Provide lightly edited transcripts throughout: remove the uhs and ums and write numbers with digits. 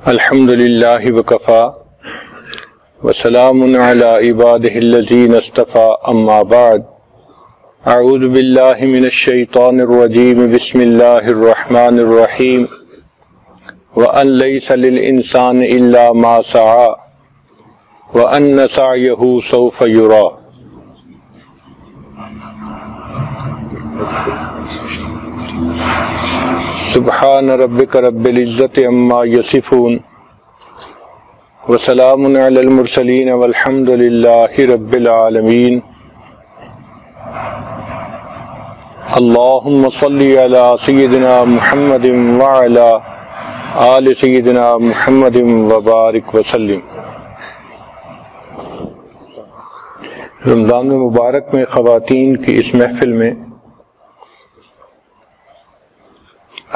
الحمد للہ وکفا وسلام علی عبادہ الذین اصطفى اما بعد اعوذ باللہ من الشیطان الرجیم بسم اللہ الرحمن الرحیم وَأَن لَيْسَ لِلْإِنسَانِ إِلَّا مَا سَعَى وَأَنَّ سَعْيَهُ سَوْفَ يُرَى۔ سبحان ربک رب العزت عما یصفون وسلام علی المرسلین والحمد للہ رب العالمین۔ اللہم صلی علی سیدنا محمد وعلی آل سیدنا محمد وبارک وسلم۔ رمضان مبارک میں خواتین کی اس محفل میں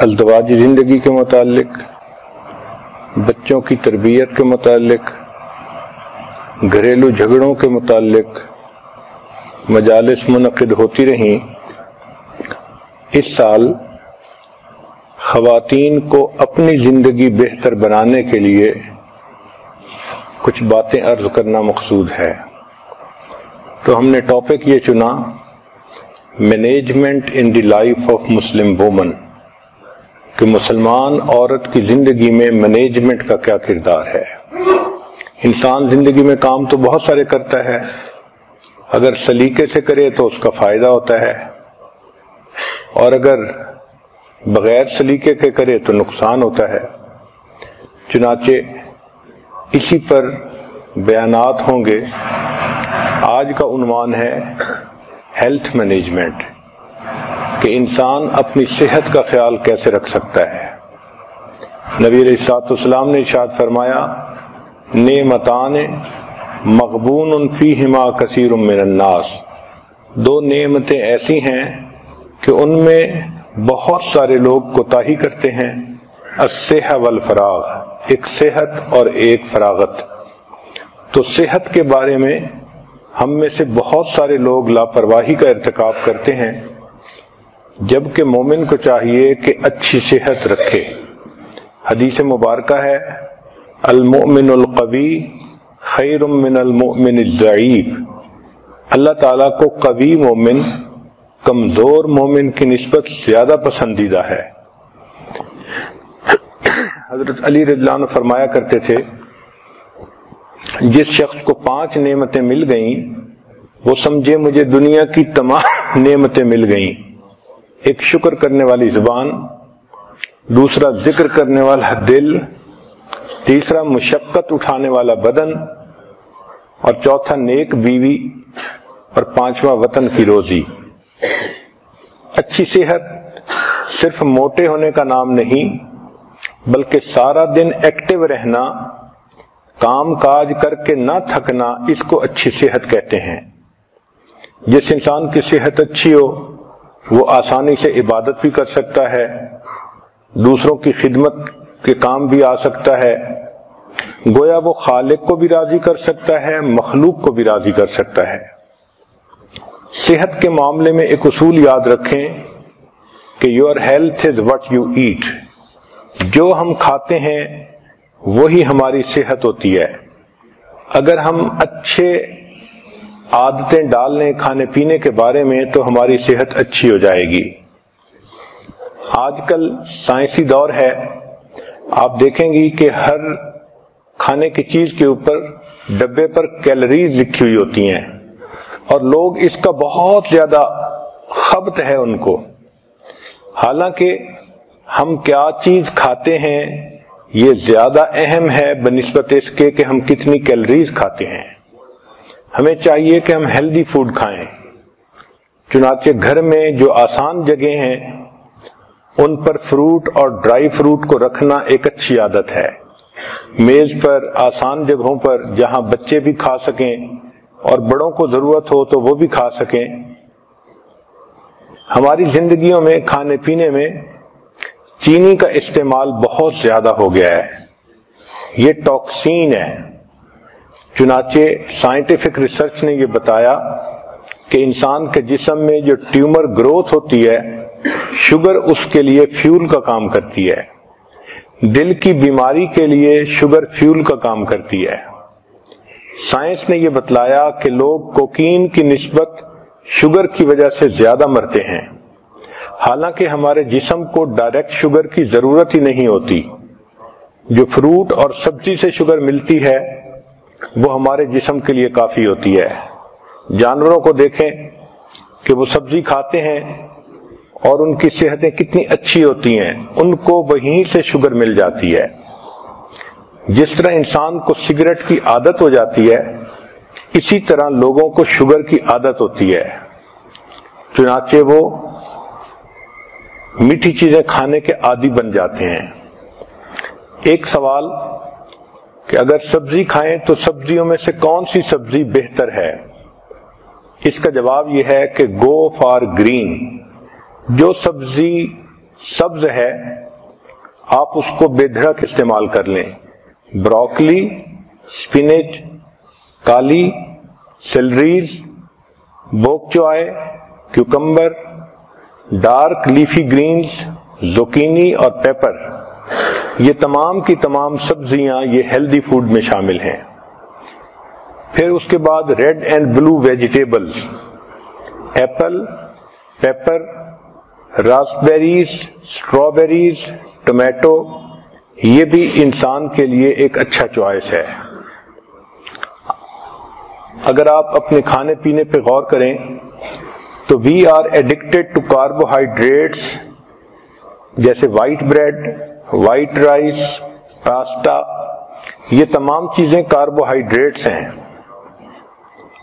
ازدواجی زندگی کے متعلق، بچوں کی تربیت کے متعلق، گھریلو جھگڑوں کے متعلق مجالس منعقد ہوتی رہیں۔ اس سال خواتین کو اپنی زندگی بہتر بنانے کے لیے کچھ باتیں عرض کرنا مقصود ہے، تو ہم نے ٹاپک یہ چنا، management in the life of Muslim women, کہ مسلمان عورت کی زندگی میں مینجمنٹ کا کیا کردار ہے۔ انسان زندگی میں کام تو بہت سارے کرتا ہے، اگر سلیقے سے کرے تو اس کا فائدہ ہوتا ہے، اور اگر بغیر سلیقے کے کرے تو نقصان ہوتا ہے۔ چنانچہ اسی پر بیانات ہوں گے۔ آج کا عنوان ہے ہیلتھ مینجمنٹ، کہ انسان اپنی صحت کا خیال کیسے رکھ سکتا ہے۔ نبی علیہ الصلوۃ والسلام نے ارشاد فرمایا، نعمتان مغبون فیہما کثیر من الناس، دو نعمتیں ایسی ہیں کہ ان میں بہت سارے لوگ کوتاہی کرتے ہیں، الصحہ والفراغ، ایک صحت اور ایک فراغت۔ تو صحت کے بارے میں ہم میں سے بہت سارے لوگ لاپرواہی کا ارتکاب کرتے ہیں، جبکہ مومن کو چاہیے کہ اچھی صحت رکھے۔ حدیث مبارکہ ہے، المؤمن القوی خیر من المؤمن الضعیف، اللہ تعالیٰ کو قوی مومن کمزور مومن کی نسبت زیادہ پسندیدہ ہے۔ حضرت علی رضی اللہ عنہ فرمایا کرتے تھے، جس شخص کو 5 نعمتیں مل گئیں وہ سمجھے مجھے دنیا کی تمام نعمتیں مل گئیں۔ ایک شکر کرنے والی زبان، دوسرا ذکر کرنے والا دل، تیسرا مشقت اٹھانے والا بدن، اور چوتھا نیک بیوی، اور 5واں وطن کی روزی۔ اچھی صحت صرف موٹے ہونے کا نام نہیں، بلکہ سارا دن ایکٹیو رہنا، کام کاج کر کے نہ تھکنا، اس کو اچھی صحت کہتے ہیں۔ جس انسان کی صحت اچھی ہو وہ آسانی سے عبادت بھی کر سکتا ہے، دوسروں کی خدمت کے کام بھی آ سکتا ہے، گویا وہ خالق کو بھی راضی کر سکتا ہے، مخلوق کو بھی راضی کر سکتا ہے۔ صحت کے معاملے میں ایک اصول یاد رکھیں کہ your health is what you eat, جو ہم کھاتے ہیں وہی ہماری صحت ہوتی ہے۔ اگر ہم اچھے عادتیں ڈال لیں کھانے پینے کے بارے میں تو ہماری صحت اچھی ہو جائے گی۔ آج کل سائنسی دور ہے، آپ دیکھیں گی کہ ہر کھانے کی چیز کے اوپر ڈبے پر کیلوریز لکھی ہوئی ہوتی ہیں، اور لوگ اس کا بہت زیادہ خبط ہے ان کو، حالانکہ ہم کیا چیز کھاتے ہیں یہ زیادہ اہم ہے بنسبت اس کے کہ ہم کتنی کیلوریز کھاتے ہیں۔ ہمیں چاہیے کہ ہم ہیلدی فوڈ کھائیں۔ چنانچہ گھر میں جو آسان جگہیں ہیں ان پر فروٹ اور ڈرائی فروٹ کو رکھنا ایک اچھی عادت ہے۔ میز پر آسان جگہوں پر جہاں بچے بھی کھا سکیں اور بڑوں کو ضرورت ہو تو وہ بھی کھا سکیں۔ ہماری زندگیوں میں کھانے پینے میں چینی کا استعمال بہت زیادہ ہو گیا ہے، یہ ٹاکسین ہے۔ چنانچہ سائنٹیفک ریسرچ نے یہ بتایا کہ انسان کے جسم میں جو ٹیومر گروتھ ہوتی ہے، شوگر اس کے لیے فیول کا کام کرتی ہے۔ دل کی بیماری کے لیے شوگر فیول کا کام کرتی ہے۔ سائنس نے یہ بتلایا کہ لوگ کوکین کی نسبت شوگر کی وجہ سے زیادہ مرتے ہیں، حالانکہ ہمارے جسم کو ڈائریکٹ شوگر کی ضرورت ہی نہیں ہوتی۔ جو فروٹ اور سبزی سے شوگر ملتی ہے وہ ہمارے جسم کے لیے کافی ہوتی ہے۔ جانوروں کو دیکھیں کہ وہ سبزی کھاتے ہیں اور ان کی صحتیں کتنی اچھی ہوتی ہیں، ان کو وہیں سے شوگر مل جاتی ہے۔ جس طرح انسان کو سگریٹ کی عادت ہو جاتی ہے، اسی طرح لوگوں کو شوگر کی عادت ہوتی ہے، چنانچہ وہ میٹھی چیزیں کھانے کے عادی بن جاتے ہیں۔ ایک سوال کہ اگر سبزی کھائیں تو سبزیوں میں سے کون سی سبزی بہتر ہے؟ اس کا جواب یہ ہے کہ گو فار گرین۔ جو سبزی سبز ہے آپ اس کو بے دھڑک استعمال کر لیں۔ بروکلی، سپینچ، کالی، سیلریز، بوک چوائے، کیوکمبر، ڈارک لیفی گرینز، زوکینی اور پیپر، یہ تمام کی تمام سبزیاں یہ ہیلدی فوڈ میں شامل ہیں۔ پھر اس کے بعد red and blue vegetables, apple, pepper, raspberries, strawberries, tomato, یہ بھی انسان کے لیے ایک اچھا چوائس ہے۔ اگر آپ اپنے کھانے پینے پہ غور کریں تو we are addicted to carbohydrates, جیسے white bread, white rice, pasta, یہ تمام چیزیں کاربوہائیڈریٹس ہیں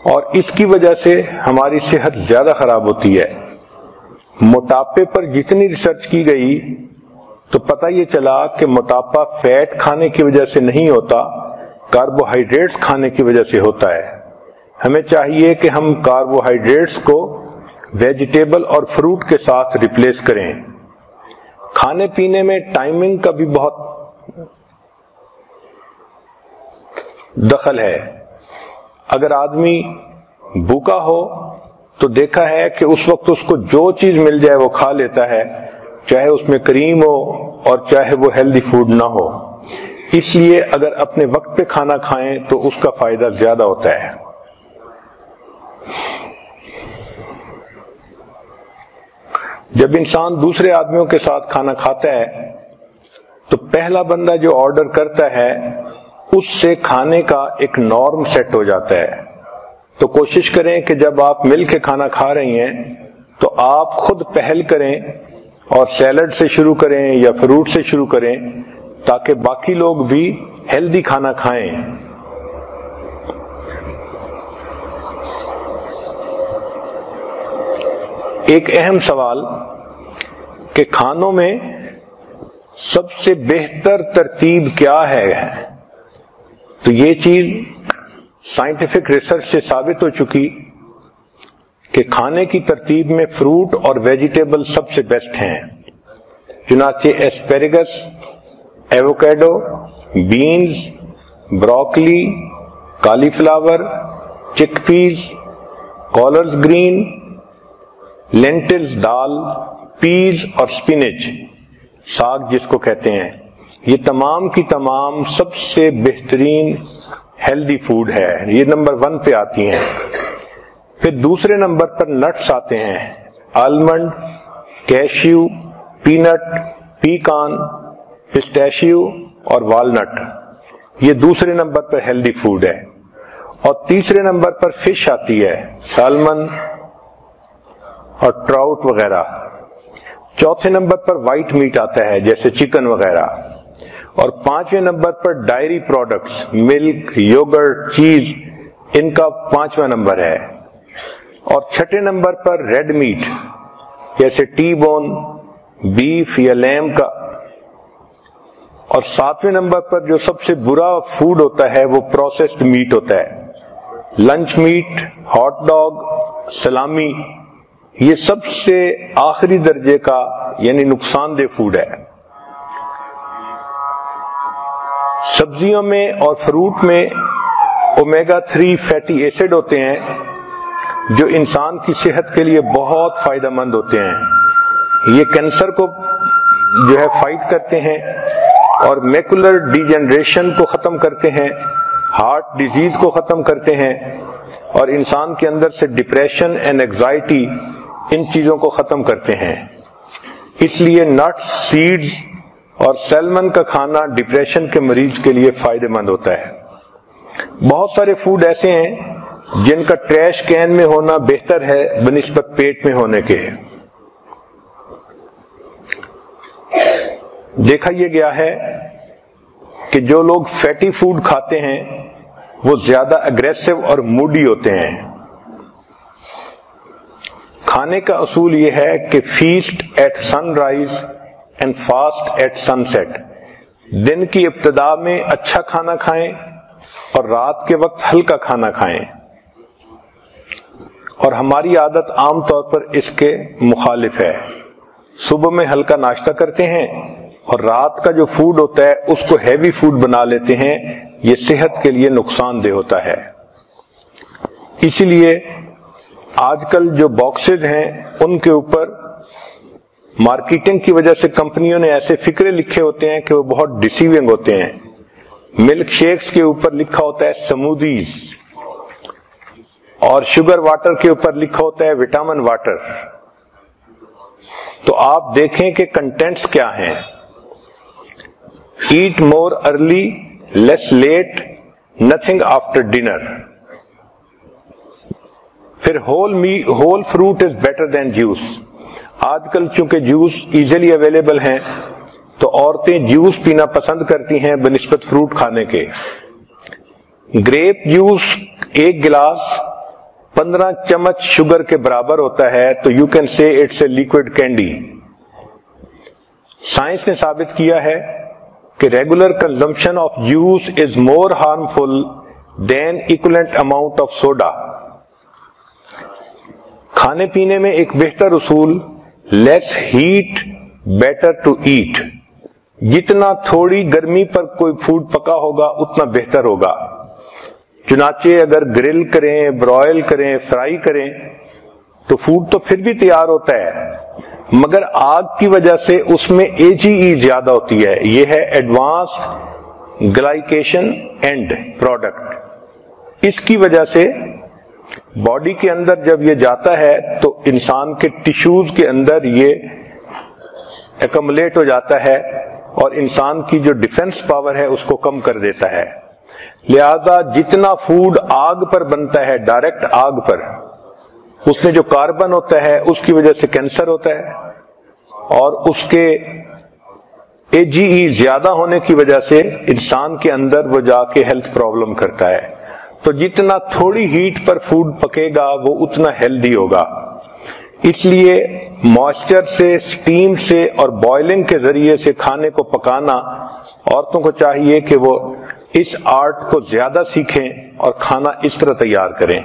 اور اس کی وجہ سے ہماری صحت زیادہ خراب ہوتی ہے۔ موٹاپے پر جتنی ریسرچ کی گئی تو پتہ یہ چلا کہ موٹاپا فیٹ کھانے کی وجہ سے نہیں ہوتا، کاربوہائیڈریٹس کھانے کی وجہ سے ہوتا ہے۔ ہمیں چاہیے کہ ہم کاربوہائیڈریٹس کو ویجیٹیبل اور فروٹ کے ساتھ ریپلیس کریں۔ کھانے پینے میں ٹائمنگ کا بھی بہت دخل ہے۔ اگر آدمی بھوکا ہو تو دیکھا ہے کہ اس وقت اس کو جو چیز مل جائے وہ کھا لیتا ہے، چاہے اس میں کریم ہو اور چاہے وہ ہیلدی فوڈ نہ ہو۔ اس لیے اگر اپنے وقت پہ کھانا کھائیں تو اس کا فائدہ زیادہ ہوتا ہے۔ جب انسان دوسرے آدمیوں کے ساتھ کھانا کھاتا ہے تو پہلا بندہ جو آرڈر کرتا ہے اس سے کھانے کا ایک نارم سیٹ ہو جاتا ہے۔ تو کوشش کریں کہ جب آپ مل کے کھانا کھا رہی ہیں تو آپ خود پہل کریں اور سیلڈ سے شروع کریں یا فروٹ سے شروع کریں تاکہ باقی لوگ بھی ہیلدی کھانا کھائیں۔ ایک اہم سوال کہ کھانوں میں سب سے بہتر ترتیب کیا ہے، تو یہ چیز سائنٹیفک ریسرچ سے ثابت ہو چکی کہ کھانے کی ترتیب میں فروٹ اور ویجیٹیبل سب سے بیسٹ ہیں۔ چنانچہ ایسپیریگس، ایووکیڈو، بینز، بروکلی، کالی فلاور، چک پیز، کالرز گرین، لینٹلز دال، پیز اور سپینچ ساگ جس کو کہتے ہیں، یہ تمام کی تمام سب سے بہترین ہیلدی فوڈ ہے، یہ نمبر 1 پہ آتی ہیں۔ پھر دوسرے نمبر پر نٹس آتے ہیں، آلمنڈ، کیشیو، پینٹ، پیکان، پسٹیشیو اور والنٹ، یہ دوسرے نمبر پر ہیلدی فوڈ ہے۔ اور تیسرے نمبر پر فش آتی ہے، سالمن اور ٹراؤٹ وغیرہ۔ چوتھے نمبر پر وائٹ میٹ آتا ہے جیسے چکن وغیرہ، اور 5ویں نمبر پر ڈائری پروڈکٹس، ملک، یوگرٹ، چیز، ان کا 5واں نمبر ہے۔ اور 6 نمبر پر ریڈ میٹ جیسے ٹی بون، بیف یا لیم کا، اور 7ویں نمبر پر جو سب سے برا فوڈ ہوتا ہے وہ پروسیسڈ میٹ ہوتا ہے، لنچ میٹ، ہاٹ ڈاگ، سلامی، یہ سب سے آخری درجے کا یعنی نقصان دہ فوڈ ہے۔ سبزیوں میں اور فروٹ میں اومیگا 3 فیٹی ایسڈ ہوتے ہیں جو انسان کی صحت کے لیے بہت فائدہ مند ہوتے ہیں۔ یہ کینسر کو جو ہے فائٹ کرتے ہیں اور میکولر ڈیجنریشن کو ختم کرتے ہیں، ہارٹ ڈیزیز کو ختم کرتے ہیں، اور انسان کے اندر سے ڈپریشن اینڈ اینگزائٹی ان چیزوں کو ختم کرتے ہیں۔ اس لیے نٹس، سیڈز اور سیلمن کا کھانا ڈپریشن کے مریض کے لیے فائدہ مند ہوتا ہے۔ بہت سارے فوڈ ایسے ہیں جن کا ٹریش کین میں ہونا بہتر ہے بنسبت پیٹ میں ہونے کے۔ دیکھا یہ گیا ہے کہ جو لوگ فیٹی فوڈ کھاتے ہیں وہ زیادہ اگریسو اور موڈی ہوتے ہیں۔ کھانے کا اصول یہ ہے کہ feast at sunrise and fast at sunset. دن کی ابتدا میں اچھا کھانا کھائیں اور رات کے وقت ہلکا کھانا کھائیں، اور ہماری عادت عام طور پر اس کے مخالف ہے۔ صبح میں ہلکا ناشتہ کرتے ہیں اور رات کا جو فوڈ ہوتا ہے اس کو ہیوی فوڈ بنا لیتے ہیں، یہ صحت کے لیے نقصان دہ ہوتا ہے۔ اسی لیے آج کل جو باکسز ہیں ان کے اوپر مارکیٹنگ کی وجہ سے کمپنیوں نے ایسے فکرے لکھے ہوتے ہیں کہ وہ بہت ڈیسیونگ ہوتے ہیں۔ ملک شیکس کے اوپر لکھا ہوتا ہے سمودیز، اور شوگر واٹر کے اوپر لکھا ہوتا ہے وٹامن واٹر۔ تو آپ دیکھیں کہ کنٹینٹس کیا ہیں۔ Eat more early, less late, nothing after dinner. پھر whole fruit is better than juice. آج کل چونکہ جوس ایزیلی اویلیبل ہیں تو عورتیں جوس پینا پسند کرتی ہیں بنسبت فروٹ کھانے کے۔ گریپ جوس ایک گلاس 15 چمچ شوگر کے برابر ہوتا ہے، تو you can say it's a liquid candy. Science نے ثابت کیا ہے کہ regular consumption of juice is more harmful than equivalent amount of soda. کھانے پینے میں ایک بہتر اصول less heat better to eat. جتنا تھوڑی گرمی پر کوئی فوڈ پکا ہوگا اتنا بہتر ہوگا۔ چنانچہ اگر گرل کریں، برائل کریں، فرائی کریں تو فوڈ تو پھر بھی تیار ہوتا ہے، مگر آگ کی وجہ سے اس میں AGE زیادہ ہوتی ہے۔ یہ ہے ایڈوانسڈ گلائکیشن اینڈ پروڈکٹ۔ اس کی وجہ سے باڈی کے اندر جب یہ جاتا ہے تو انسان کے ٹیشوز کے اندر یہ ایکمولیٹ ہو جاتا ہے اور انسان کی جو ڈیفنس پاور ہے اس کو کم کر دیتا ہے۔ لہذا جتنا فوڈ آگ پر بنتا ہے، ڈائریکٹ آگ پر، اس میں جو کاربن ہوتا ہے اس کی وجہ سے کینسر ہوتا ہے، اور اس کے AGE زیادہ ہونے کی وجہ سے انسان کے اندر وہ جا کے ہیلتھ پرابلم کرتا ہے۔ تو جتنا تھوڑی ہیٹ پر فوڈ پکے گا وہ اتنا ہیلدی ہوگا۔ اس لیے موئسچر سے، سٹیم سے اور بوائلنگ کے ذریعے سے کھانے کو پکانا، عورتوں کو چاہیے کہ وہ اس آرٹ کو زیادہ سیکھیں اور کھانا اس طرح تیار کریں۔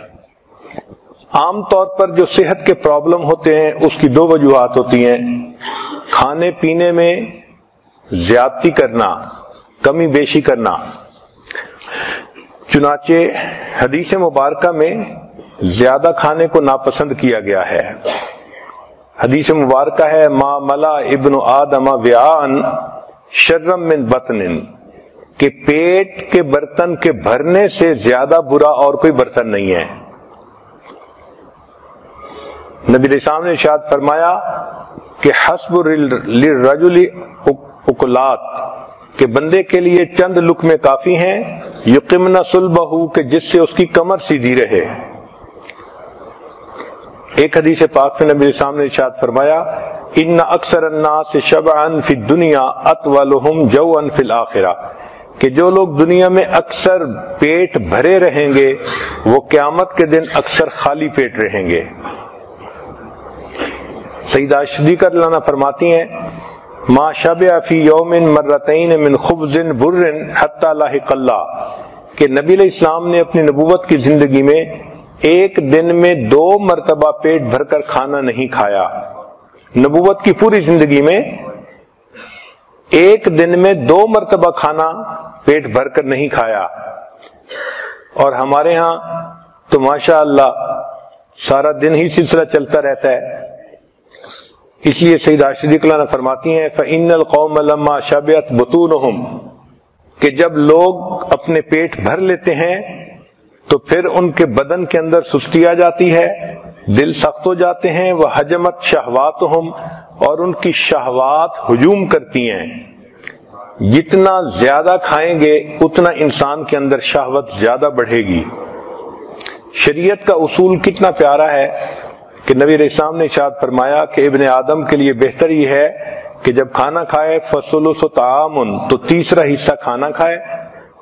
عام طور پر جو صحت کے پرابلم ہوتے ہیں اس کی 2 وجوہات ہوتی ہیں: کھانے پینے میں زیادتی کرنا، کمی بیشی کرنا۔ چنانچہ حدیث مبارکہ میں زیادہ کھانے کو ناپسند کیا گیا ہے۔ حدیث مبارکہ ہے ما ملا ابن آدم وعاء شر من بطن، کہ پیٹ کے برتن کے بھرنے سے زیادہ برا اور کوئی برتن نہیں ہے۔ نبی علیہ السلام نے ارشاد فرمایا کہ حسب للرجل اکلات، کہ بندے کے لیے چند لقمے کافی ہیں، یقمن صلبہ، کہ جس سے اس کی کمر سیدھی رہے۔ ایک حدیث پاک میں نبی السلام نے ارشاد فرمایا ان اکثر الناس شبعا فی الدنیا اطولهم جوعا فی الاخرہ، کہ جو لوگ دنیا میں اکثر پیٹ بھرے رہیں گے وہ قیامت کے دن اکثر خالی پیٹ رہیں گے۔ سیدہ صدیقہ رضی اللہ عنہا فرماتی ہیں ما شبع فی یوم مرتین من خبز بر حتی لاحق اللہ، کہ نبی علیہ السلام نے اپنی نبوت کی زندگی میں ایک دن میں 2 مرتبہ پیٹ بھر کر کھانا نہیں کھایا۔ نبوت کی پوری زندگی میں ایک دن میں 2 مرتبہ کھانا پیٹ بھر کر نہیں کھایا، اور ہمارے ہاں تو ماشاء اللہ سارا دن ہی سلسلہ چلتا رہتا ہے۔ اس لیے سیدہ صدیقہ نے فرماتی ہیں فَإِنَّ الْقَوْمَ لَمَّا شَبِعَتْ بُطُونُهُمْ کہ جب لوگ اپنے پیٹ بھر لیتے ہیں تو پھر ان کے بدن کے اندر سستی آ جاتی ہے، دل سخت ہو جاتے ہیں، وَحَجَمَتْ شَهْوَاتُهُمْ اور ان کی شہوات ہجوم کرتی ہیں۔ جتنا زیادہ کھائیں گے اتنا انسان کے اندر شہوت زیادہ بڑھے گی۔ شریعت کا اصول کتنا پیارا ہے کہ نبی علیہ السلام نے ارشاد فرمایا کہ ابن آدم کے لیے بہتر یہ ہے کہ جب کھانا کھائے فَثُلُثُ طَعَامٌ تو تیسرا حصہ کھانا کھائے،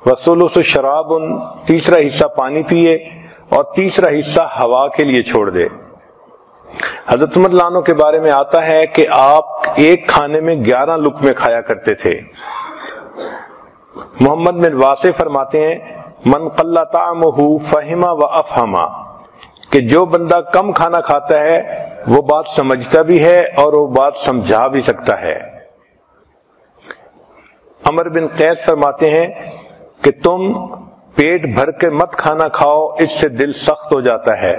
وَثُلُثُ شَرَابٌ تیسرا حصہ پانی پیے، اور تیسرا حصہ ہوا کے لیے چھوڑ دے۔ حضرت عمر رضی اللہ عنہ کے بارے میں آتا ہے کہ آپ ایک کھانے میں 11 لقمے کھایا کرتے تھے۔ محمد بن واسع فرماتے ہیں من قل طعمہ فہم و افہم کہ جو بندہ کم کھانا کھاتا ہے وہ بات سمجھتا بھی ہے اور وہ بات سمجھا بھی سکتا ہے۔ عمر بن قیس فرماتے ہیں کہ تم پیٹ بھر کے مت کھانا کھاؤ، اس سے دل سخت ہو جاتا ہے۔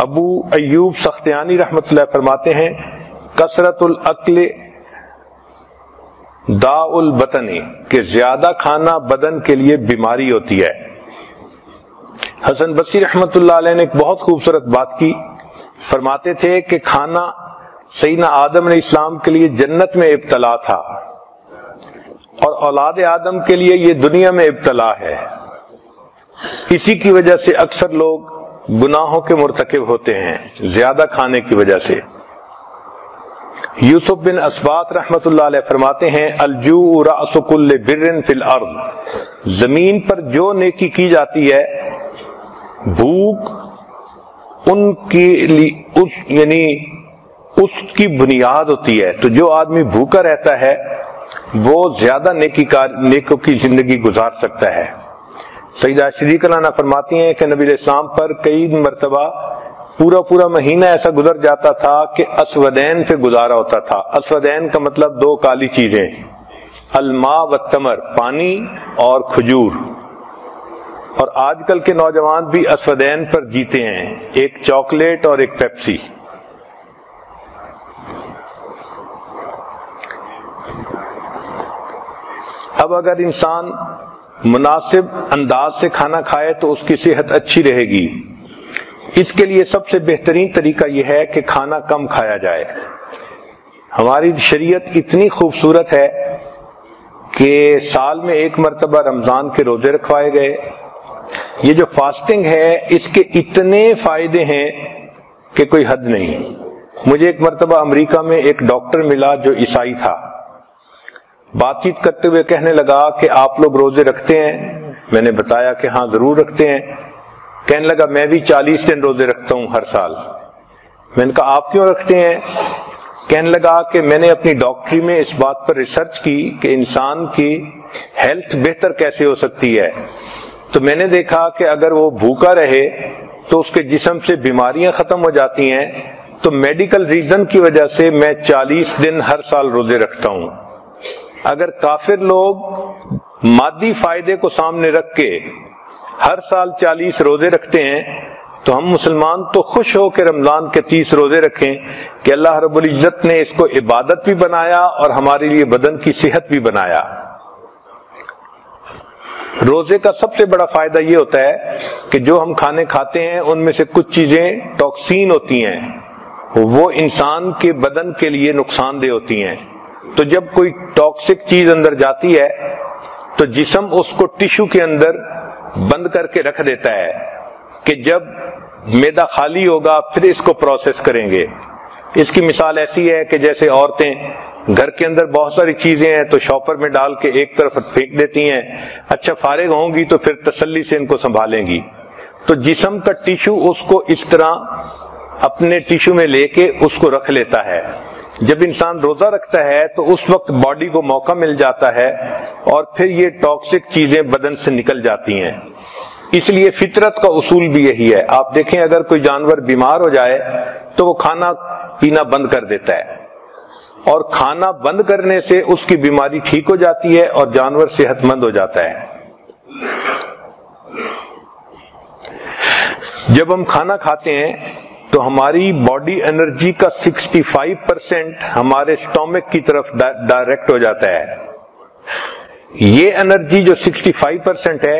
ابو ایوب سختیانی رحمۃ اللہ فرماتے ہیں کثرت الاکل داء البطن کہ زیادہ کھانا بدن کے لیے بیماری ہوتی ہے۔ حسن بصری رحمۃ اللہ علیہ نے ایک بہت خوبصورت بات کی، فرماتے تھے کہ کھانا سیدنا آدم علیہ السلام کے لیے جنت میں ابتلا تھا اور اولاد آدم کے لیے یہ دنیا میں ابتلا ہے، اسی کی وجہ سے اکثر لوگ گناہوں کے مرتکب ہوتے ہیں زیادہ کھانے کی وجہ سے۔ یوسف بن اسبات رحمت اللہ علیہ فرماتے ہیں الجوع رأس کل بر فی الارض زمین پر جو نیکی کی جاتی ہے بھوک ان کی یعنی اس کی بنیاد ہوتی ہے، تو جو آدمی بھوکا رہتا ہے وہ زیادہ نیکوں کی زندگی گزار سکتا ہے۔ سیدہ صدیقہ عنہا فرماتی ہیں کہ نبی علیہ السلام پر کئی مرتبہ پورا مہینہ ایسا گزر جاتا تھا کہ اسودین پہ گزارا ہوتا تھا۔ اسودین کا مطلب 2 کالی چیزیں، الماء والتمر پانی اور کھجور، اور آج کل کے نوجوان بھی اسودین پر جیتے ہیں، ایک چاکلیٹ اور ایک پیپسی۔ اب اگر انسان مناسب انداز سے کھانا کھائے تو اس کی صحت اچھی رہے گی۔ اس کے لیے سب سے بہترین طریقہ یہ ہے کہ کھانا کم کھایا جائے۔ ہماری شریعت اتنی خوبصورت ہے کہ سال میں 1 مرتبہ رمضان کے روزے رکھوائے گئے۔ یہ جو فاسٹنگ ہے اس کے اتنے فائدے ہیں کہ کوئی حد نہیں۔ مجھے ایک مرتبہ امریکہ میں ایک ڈاکٹر ملا جو عیسائی تھا، بات چیت کرتے ہوئے کہنے لگا کہ آپ لوگ روزے رکھتے ہیں؟ میں نے بتایا کہ ہاں ضرور رکھتے ہیں۔ کہنے لگا میں بھی 40 دن روزے رکھتا ہوں ہر سال۔ میں نے کہا آپ کیوں رکھتے ہیں؟ کہنے لگا کہ میں نے اپنی ڈاکٹری میں اس بات پر ریسرچ کی کہ انسان کی ہیلتھ بہتر کیسے ہو سکتی ہے، تو میں نے دیکھا کہ اگر وہ بھوکا رہے تو اس کے جسم سے بیماریاں ختم ہو جاتی ہیں، تو میڈیکل ریزن کی وجہ سے میں 40 دن ہر سال روزے رکھتا ہوں۔ اگر کافر لوگ مادی فائدے کو سامنے رکھ کے ہر سال 40 روزے رکھتے ہیں تو ہم مسلمان تو خوش ہو کے رمضان کے 30 روزے رکھیں کہ اللہ رب العزت نے اس کو عبادت بھی بنایا اور ہمارے لیے بدن کی صحت بھی بنایا۔ روزے کا سب سے بڑا فائدہ یہ ہوتا ہے کہ جو ہم کھانے کھاتے ہیں ان میں سے کچھ چیزیں ٹاکسین ہوتی ہیں، وہ انسان کے بدن کے لیے نقصان دہ ہوتی ہیں۔ تو جب کوئی ٹاکسک چیز اندر جاتی ہے تو جسم اس کو ٹشو کے اندر بند کر کے رکھ دیتا ہے کہ جب معدہ خالی ہوگا پھر اس کو پروسیس کریں گے۔ اس کی مثال ایسی ہے کہ جیسے عورتیں گھر کے اندر بہت ساری چیزیں ہیں تو شاپر میں ڈال کے ایک طرف پھینک دیتی ہیں، اچھا فارغ ہوں گی تو پھر تسلی سے ان کو سنبھالیں گی۔ تو جسم کا ٹشو اس کو اس طرح اپنے ٹشو میں لے کے اس کو رکھ لیتا ہے۔ جب انسان روزہ رکھتا ہے تو اس وقت باڈی کو موقع مل جاتا ہے اور پھر یہ ٹاکسک چیزیں بدن سے نکل جاتی ہیں۔ اس لیے فطرت کا اصول بھی یہی ہے۔ آپ دیکھیں اگر کوئی جانور بیمار ہو جائے تو وہ کھانا پینا بند کر دیتا ہے، اور کھانا بند کرنے سے اس کی بیماری ٹھیک ہو جاتی ہے اور جانور صحت مند ہو جاتا ہے۔ جب ہم کھانا کھاتے ہیں تو ہماری باڈی انرجی کا 65% ہمارے سٹومک کی طرف ڈائریکٹ ہو جاتا ہے. یہ انرجی جو 65% ہے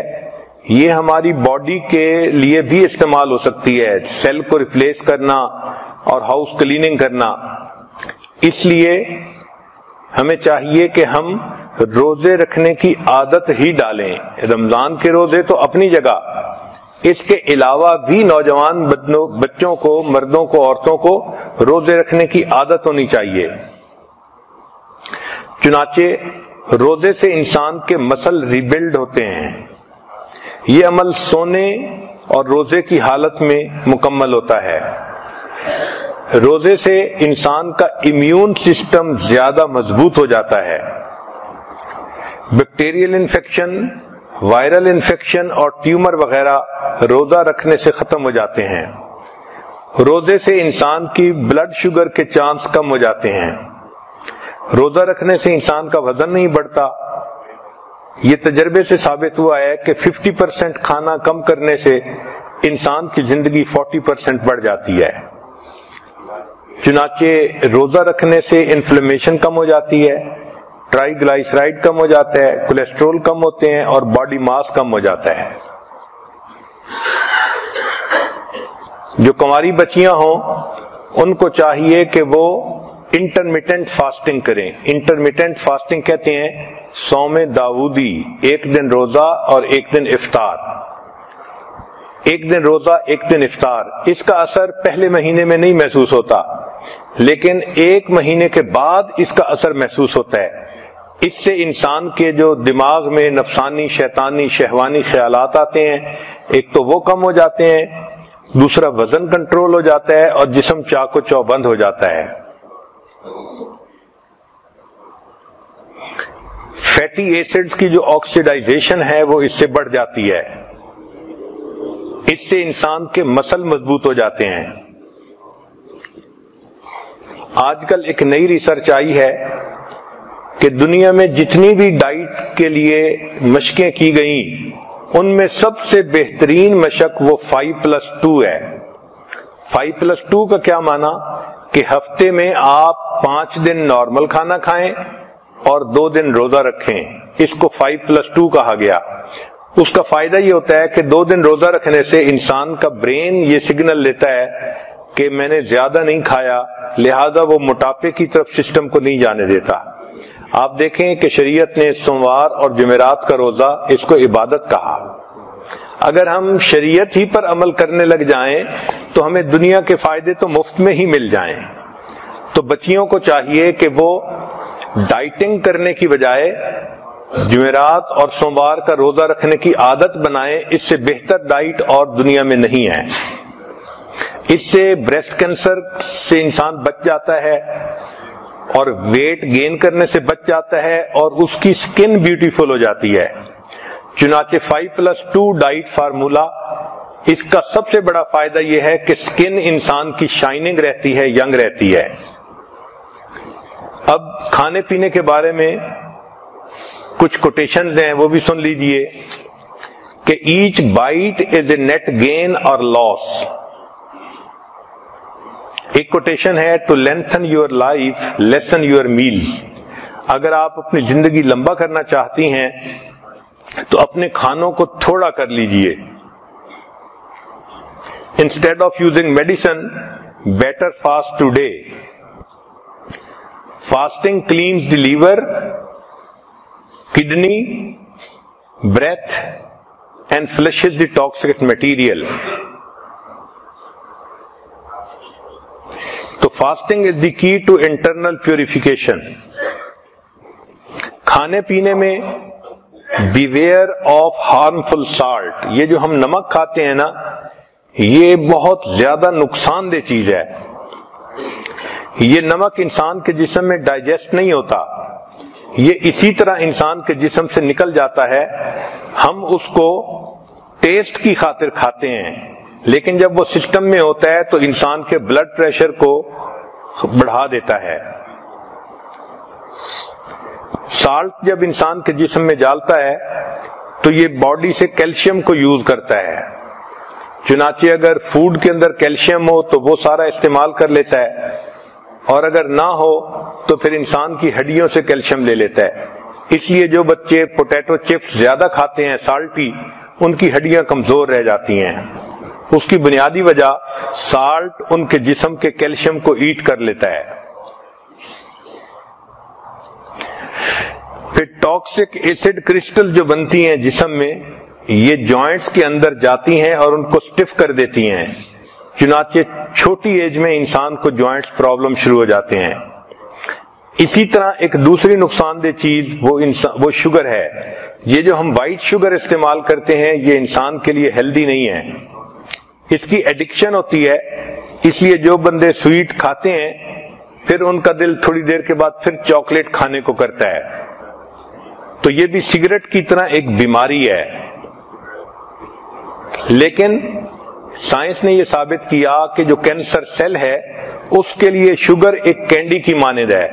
یہ ہماری باڈی کے لیے بھی استعمال ہو سکتی ہے، سیل کو ریپلیس کرنا اور ہاؤس کلیننگ کرنا. اس لیے ہمیں چاہیے کہ ہم روزے رکھنے کی عادت ہی ڈالیں. رمضان کے روزے تو اپنی جگہ، اس کے علاوہ بھی نوجوان بچوں کو، مردوں کو، عورتوں کو روزے رکھنے کی عادت ہونی چاہیے. چنانچہ روزے سے انسان کے مسل ریبلڈ ہوتے ہیں. یہ عمل سونے اور روزے کی حالت میں مکمل ہوتا ہے. روزے سے انسان کا امیون سسٹم زیادہ مضبوط ہو جاتا ہے. بیکٹیریل انفیکشن، وائرل انفیکشن اور ٹیومر وغیرہ روزہ رکھنے سے ختم ہو جاتے ہیں. روزے سے انسان کی بلڈ شوگر کے چانس کم ہو جاتے ہیں. روزہ رکھنے سے انسان کا وزن نہیں بڑھتا. یہ تجربے سے ثابت ہوا ہے کہ 50% کھانا کم کرنے سے انسان کی زندگی 40% بڑھ جاتی ہے. چنانچہ روزہ رکھنے سے انفلیمیشن کم ہو جاتی ہے، ٹرائی گلائسرائڈ کم ہو جاتا ہے، کولیسٹرول کم ہوتے ہیں اور باڈی ماس کم ہو جاتا ہے. جو کنواری بچیاں ہوں ان کو چاہیے کہ وہ انٹرمیٹنٹ فاسٹنگ کریں. انٹرمیٹنٹ فاسٹنگ کہتے ہیں صوم داؤدی، ایک دن روزہ اور ایک دن افطار. ایک دن روزہ ایک دن افطار. اس کا اثر پہلے مہینے میں نہیں محسوس ہوتا، لیکن ایک مہینے کے بعد اس کا اثر محسوس ہوتا ہے. اس سے انسان کے جو دماغ میں نفسانی، شیطانی، شہوانی خیالات آتے ہیں، ایک تو وہ کم ہو جاتے ہیں، دوسرا وزن کنٹرول ہو جاتا ہے اور جسم چاق و چوبند ہو جاتا ہے. فیٹی ایسڈز کی جو آکسیڈائزیشن ہے وہ اس سے بڑھ جاتی ہے. اس سے انسان کے مسل مضبوط ہو جاتے ہیں. آج کل ایک نئی ریسرچ آئی ہے کہ دنیا میں جتنی بھی ڈائٹ کے لیے مشقیں کی گئیں ان میں سب سے بہترین مشق وہ 5+2 ہے. 5+2 کا کیا معنی کہ ہفتے میں آپ 5 دن نارمل کھانا کھائیں اور 2 دن روزہ رکھیں. اس کو 5+2 کہا گیا. اس کا فائدہ یہ ہوتا ہے کہ 2 دن روزہ رکھنے سے انسان کا برین یہ سگنل لیتا ہے کہ میں نے زیادہ نہیں کھایا، لہذا وہ موٹاپے کی طرف سسٹم کو نہیں جانے دیتا. آپ دیکھیں کہ شریعت نے سوموار اور جمعرات کا روزہ اس کو عبادت کہا. اگر ہم شریعت ہی پر عمل کرنے لگ جائیں تو ہمیں دنیا کے فائدے تو مفت میں ہی مل جائیں. تو بچیوں کو چاہیے کہ وہ ڈائٹنگ کرنے کی بجائے جمعرات اور سوموار کا روزہ رکھنے کی عادت بنائیں. اس سے بہتر ڈائٹ اور دنیا میں نہیں ہے. اس سے بریسٹ کینسر سے انسان بچ جاتا ہے اور ویٹ گین کرنے سے بچ جاتا ہے اور اس کی سکن بیوٹیفل ہو جاتی ہے. چنانچہ 5+2 ڈائٹ فارمولا، اس کا سب سے بڑا فائدہ یہ ہے کہ سکن انسان کی شائننگ رہتی ہے، ینگ رہتی ہے. اب کھانے پینے کے بارے میں کچھ کوٹیشنز ہیں، وہ بھی سن لیجئے کہ each bite is a net gain اور لاس. ایک کوٹیشن ہے to lengthen your life lessen your meal. اگر آپ اپنی زندگی لمبا کرنا چاہتی ہیں تو اپنے کھانوں کو تھوڑا کر لیجئے. Instead of using medicine better fast today. Fasting cleanse the liver, kidney, breath and flushes the toxic material. تو fasting is the key to internal purification. کھانے پینے میں بیویئر آف ہارمفل سالٹ. یہ جو ہم نمک کھاتے ہیں نا، یہ بہت زیادہ نقصان دہ چیز ہے. یہ نمک انسان کے جسم میں ڈائجسٹ نہیں ہوتا، یہ اسی طرح انسان کے جسم سے نکل جاتا ہے. ہم اس کو ٹیسٹ کی خاطر کھاتے ہیں، لیکن جب وہ سسٹم میں ہوتا ہے تو انسان کے بلڈ پریشر کو بڑھا دیتا ہے. سالٹ جب انسان کے جسم میں جالتا ہے تو یہ باڈی سے کیلشیم کو یوز کرتا ہے. چنانچہ اگر فوڈ کے اندر کیلشیم ہو تو وہ سارا استعمال کر لیتا ہے، اور اگر نہ ہو تو پھر انسان کی ہڈیوں سے کیلشیم لے لیتا ہے۔ اس لیے جو بچے پوٹیٹو چپس زیادہ کھاتے ہیں سالٹی، ان کی ہڈیاں کمزور رہ جاتی ہیں۔ اس کی بنیادی وجہ سالٹ ان کے جسم کے کیلشیم کو ایٹ کر لیتا ہے۔ پھر ٹاکسک ایسڈ کرسٹل جو بنتی ہیں جسم میں، یہ جوائنٹس کے اندر جاتی ہیں اور ان کو سٹف کر دیتی ہیں، چنانچہ چھوٹی ایج میں انسان کو جوائنٹس پرابلم شروع ہو جاتے ہیں۔ اسی طرح ایک دوسری نقصان دہ چیز وہ شوگر ہے۔ یہ جو ہم وائٹ شوگر استعمال کرتے ہیں یہ انسان کے لیے ہیلدی نہیں ہے، اس کی ایڈکشن ہوتی ہے۔ اس لیے جو بندے سویٹ کھاتے ہیں پھر ان کا دل تھوڑی دیر کے بعد پھر چاکلیٹ کھانے کو کرتا ہے، تو یہ بھی سگریٹ کی طرح ایک بیماری ہے۔ لیکن سائنس نے یہ ثابت کیا کہ جو کینسر سیل ہے اس کے لیے شوگر ایک کینڈی کی مانند ہے،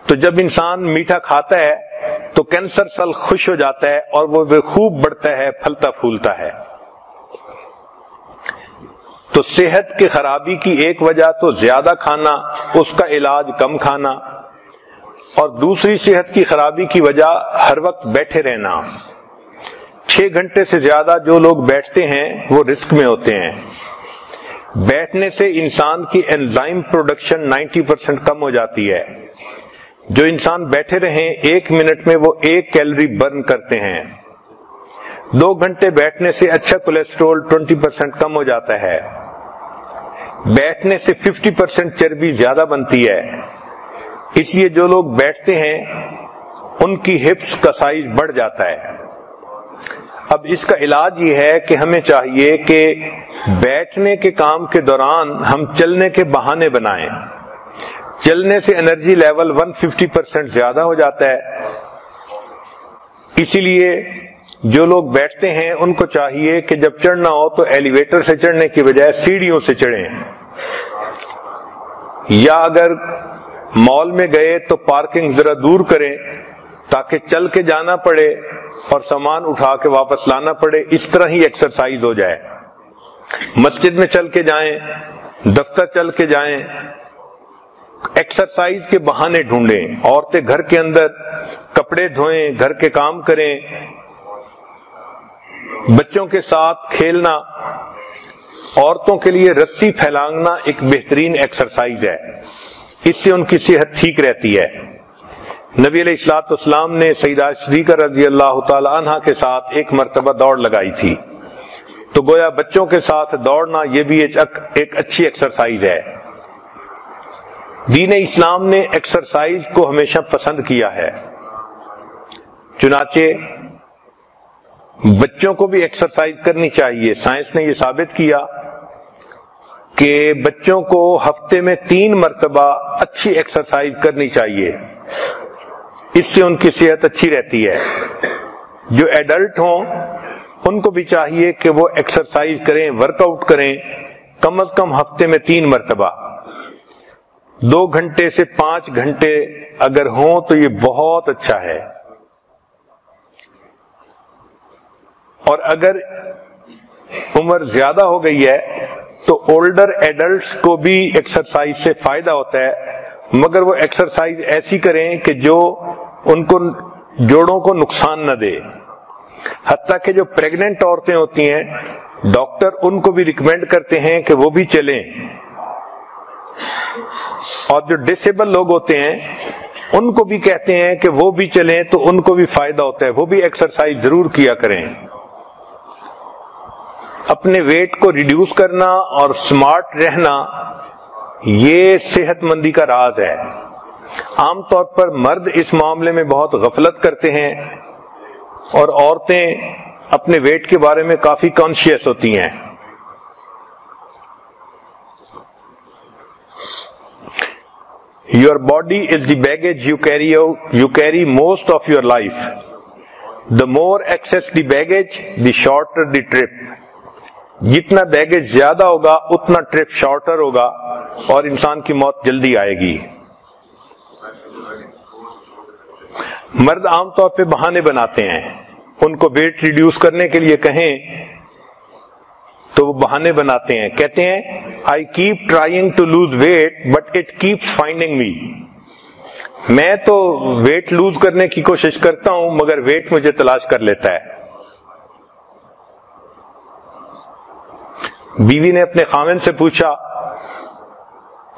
تو جب انسان میٹھا کھاتا ہے تو کینسر سیل خوش ہو جاتا ہے اور وہ خوب بڑھتا ہے، پھلتا پھولتا ہے۔ تو صحت کی خرابی کی ایک وجہ تو زیادہ کھانا، اس کا علاج کم کھانا، اور دوسری صحت کی خرابی کی وجہ ہر وقت بیٹھے رہنا۔ 6 گھنٹے سے زیادہ جو لوگ بیٹھتے ہیں وہ رسک میں ہوتے ہیں۔ بیٹھنے سے انسان کی انزائم پروڈکشن 90% کم ہو جاتی ہے۔ جو انسان بیٹھے رہیں 1 منٹ میں وہ 1 کیلوری برن کرتے ہیں۔ 2 گھنٹے بیٹھنے سے اچھا کولیسٹرول 20% کم ہو جاتا ہے۔ بیٹھنے سے 50% چربی زیادہ بنتی ہے۔ اس لیے جو لوگ بیٹھتے ہیں ان کی ہپس کا سائز بڑھ جاتا ہے۔ اب اس کا علاج یہ ہے کہ ہمیں چاہیے کہ بیٹھنے کے کام کے دوران ہم چلنے کے بہانے بنائیں۔ چلنے سے انرجی لیول 150% زیادہ ہو جاتا ہے۔ اسی لیے جو لوگ بیٹھتے ہیں ان کو چاہیے کہ جب چڑھنا ہو تو ایلیویٹر سے چڑھنے کی بجائے سیڑھیوں سے چڑھیں، یا اگر مال میں گئے تو پارکنگ ذرا دور کریں تاکہ چل کے جانا پڑے اور سامان اٹھا کے واپس لانا پڑے، اس طرح ہی ایکسرسائز ہو جائے۔ مسجد میں چل کے جائیں، دفتر چل کے جائیں، ایکسرسائز کے بہانے ڈھونڈیں۔ عورتیں گھر کے اندر کپڑے دھوئیں، گھر کے کام کریں، بچوں کے ساتھ کھیلنا۔ عورتوں کے لیے رسی پھیلانگنا ایک بہترین ایکسرسائز ہے، اس سے ان کی صحت ٹھیک رہتی ہے۔ نبی علیہ الصلوۃ والسلام نے سیدہ صدیقہ رضی اللہ تعالی عنہا کے ساتھ ایک مرتبہ دوڑ لگائی تھی، تو گویا بچوں کے ساتھ دوڑنا یہ بھی ایک اچھی ایکسرسائز ہے۔ دین اسلام نے ایکسرسائز کو ہمیشہ پسند کیا ہے، چنانچہ بچوں کو بھی ایکسرسائز کرنی چاہیے۔ سائنس نے یہ ثابت کیا کہ بچوں کو ہفتے میں 3 مرتبہ اچھی ایکسرسائز کرنی چاہیے، اس سے ان کی صحت اچھی رہتی ہے۔ جو ایڈلٹ ہوں ان کو بھی چاہیے کہ وہ ایکسرسائز کریں، ورک آؤٹ کریں، کم از کم ہفتے میں 3 مرتبہ۔ 2 گھنٹے سے 5 گھنٹے اگر ہوں تو یہ بہت اچھا ہے۔ اور اگر عمر زیادہ ہو گئی ہے تو اولڈر ایڈلٹس کو بھی ایکسرسائز سے فائدہ ہوتا ہے، مگر وہ ایکسرسائز ایسی کریں کہ جو ان کو جوڑوں کو نقصان نہ دے۔ حتیٰ کہ جو پریگننٹ عورتیں ہوتی ہیں ڈاکٹر ان کو بھی ریکمینڈ کرتے ہیں کہ وہ بھی چلیں، اور جو ڈسیبل لوگ ہوتے ہیں ان کو بھی کہتے ہیں کہ وہ بھی چلیں، تو ان کو بھی فائدہ ہوتا ہے، وہ بھی ایکسرسائز ضرور کیا کریں۔ اپنے ویٹ کو ریڈیوس کرنا اور سمارٹ رہنا یہ صحت مندی کا راز ہے۔ عام طور پر مرد اس معاملے میں بہت غفلت کرتے ہیں اور عورتیں اپنے ویٹ کے بارے میں کافی کانشیس ہوتی ہیں۔ Your body is the baggage you carry most of your life. The more excess the baggage, the shorter the trip. جتنا بیگیج زیادہ ہوگا اتنا ٹرپ شارٹر ہوگا اور انسان کی موت جلدی آئے گی۔ مرد عام طور پہ بہانے بناتے ہیں، ان کو ویٹ ریڈیوس کرنے کے لیے کہیں تو وہ بہانے بناتے ہیں, کہتے ہیں I keep trying to lose weight but it keeps finding me. میں تو ویٹ لوز کرنے کی کوشش کرتا ہوں مگر ویٹ مجھے تلاش کر لیتا ہے. بیوی نے اپنے خاوند سے پوچھا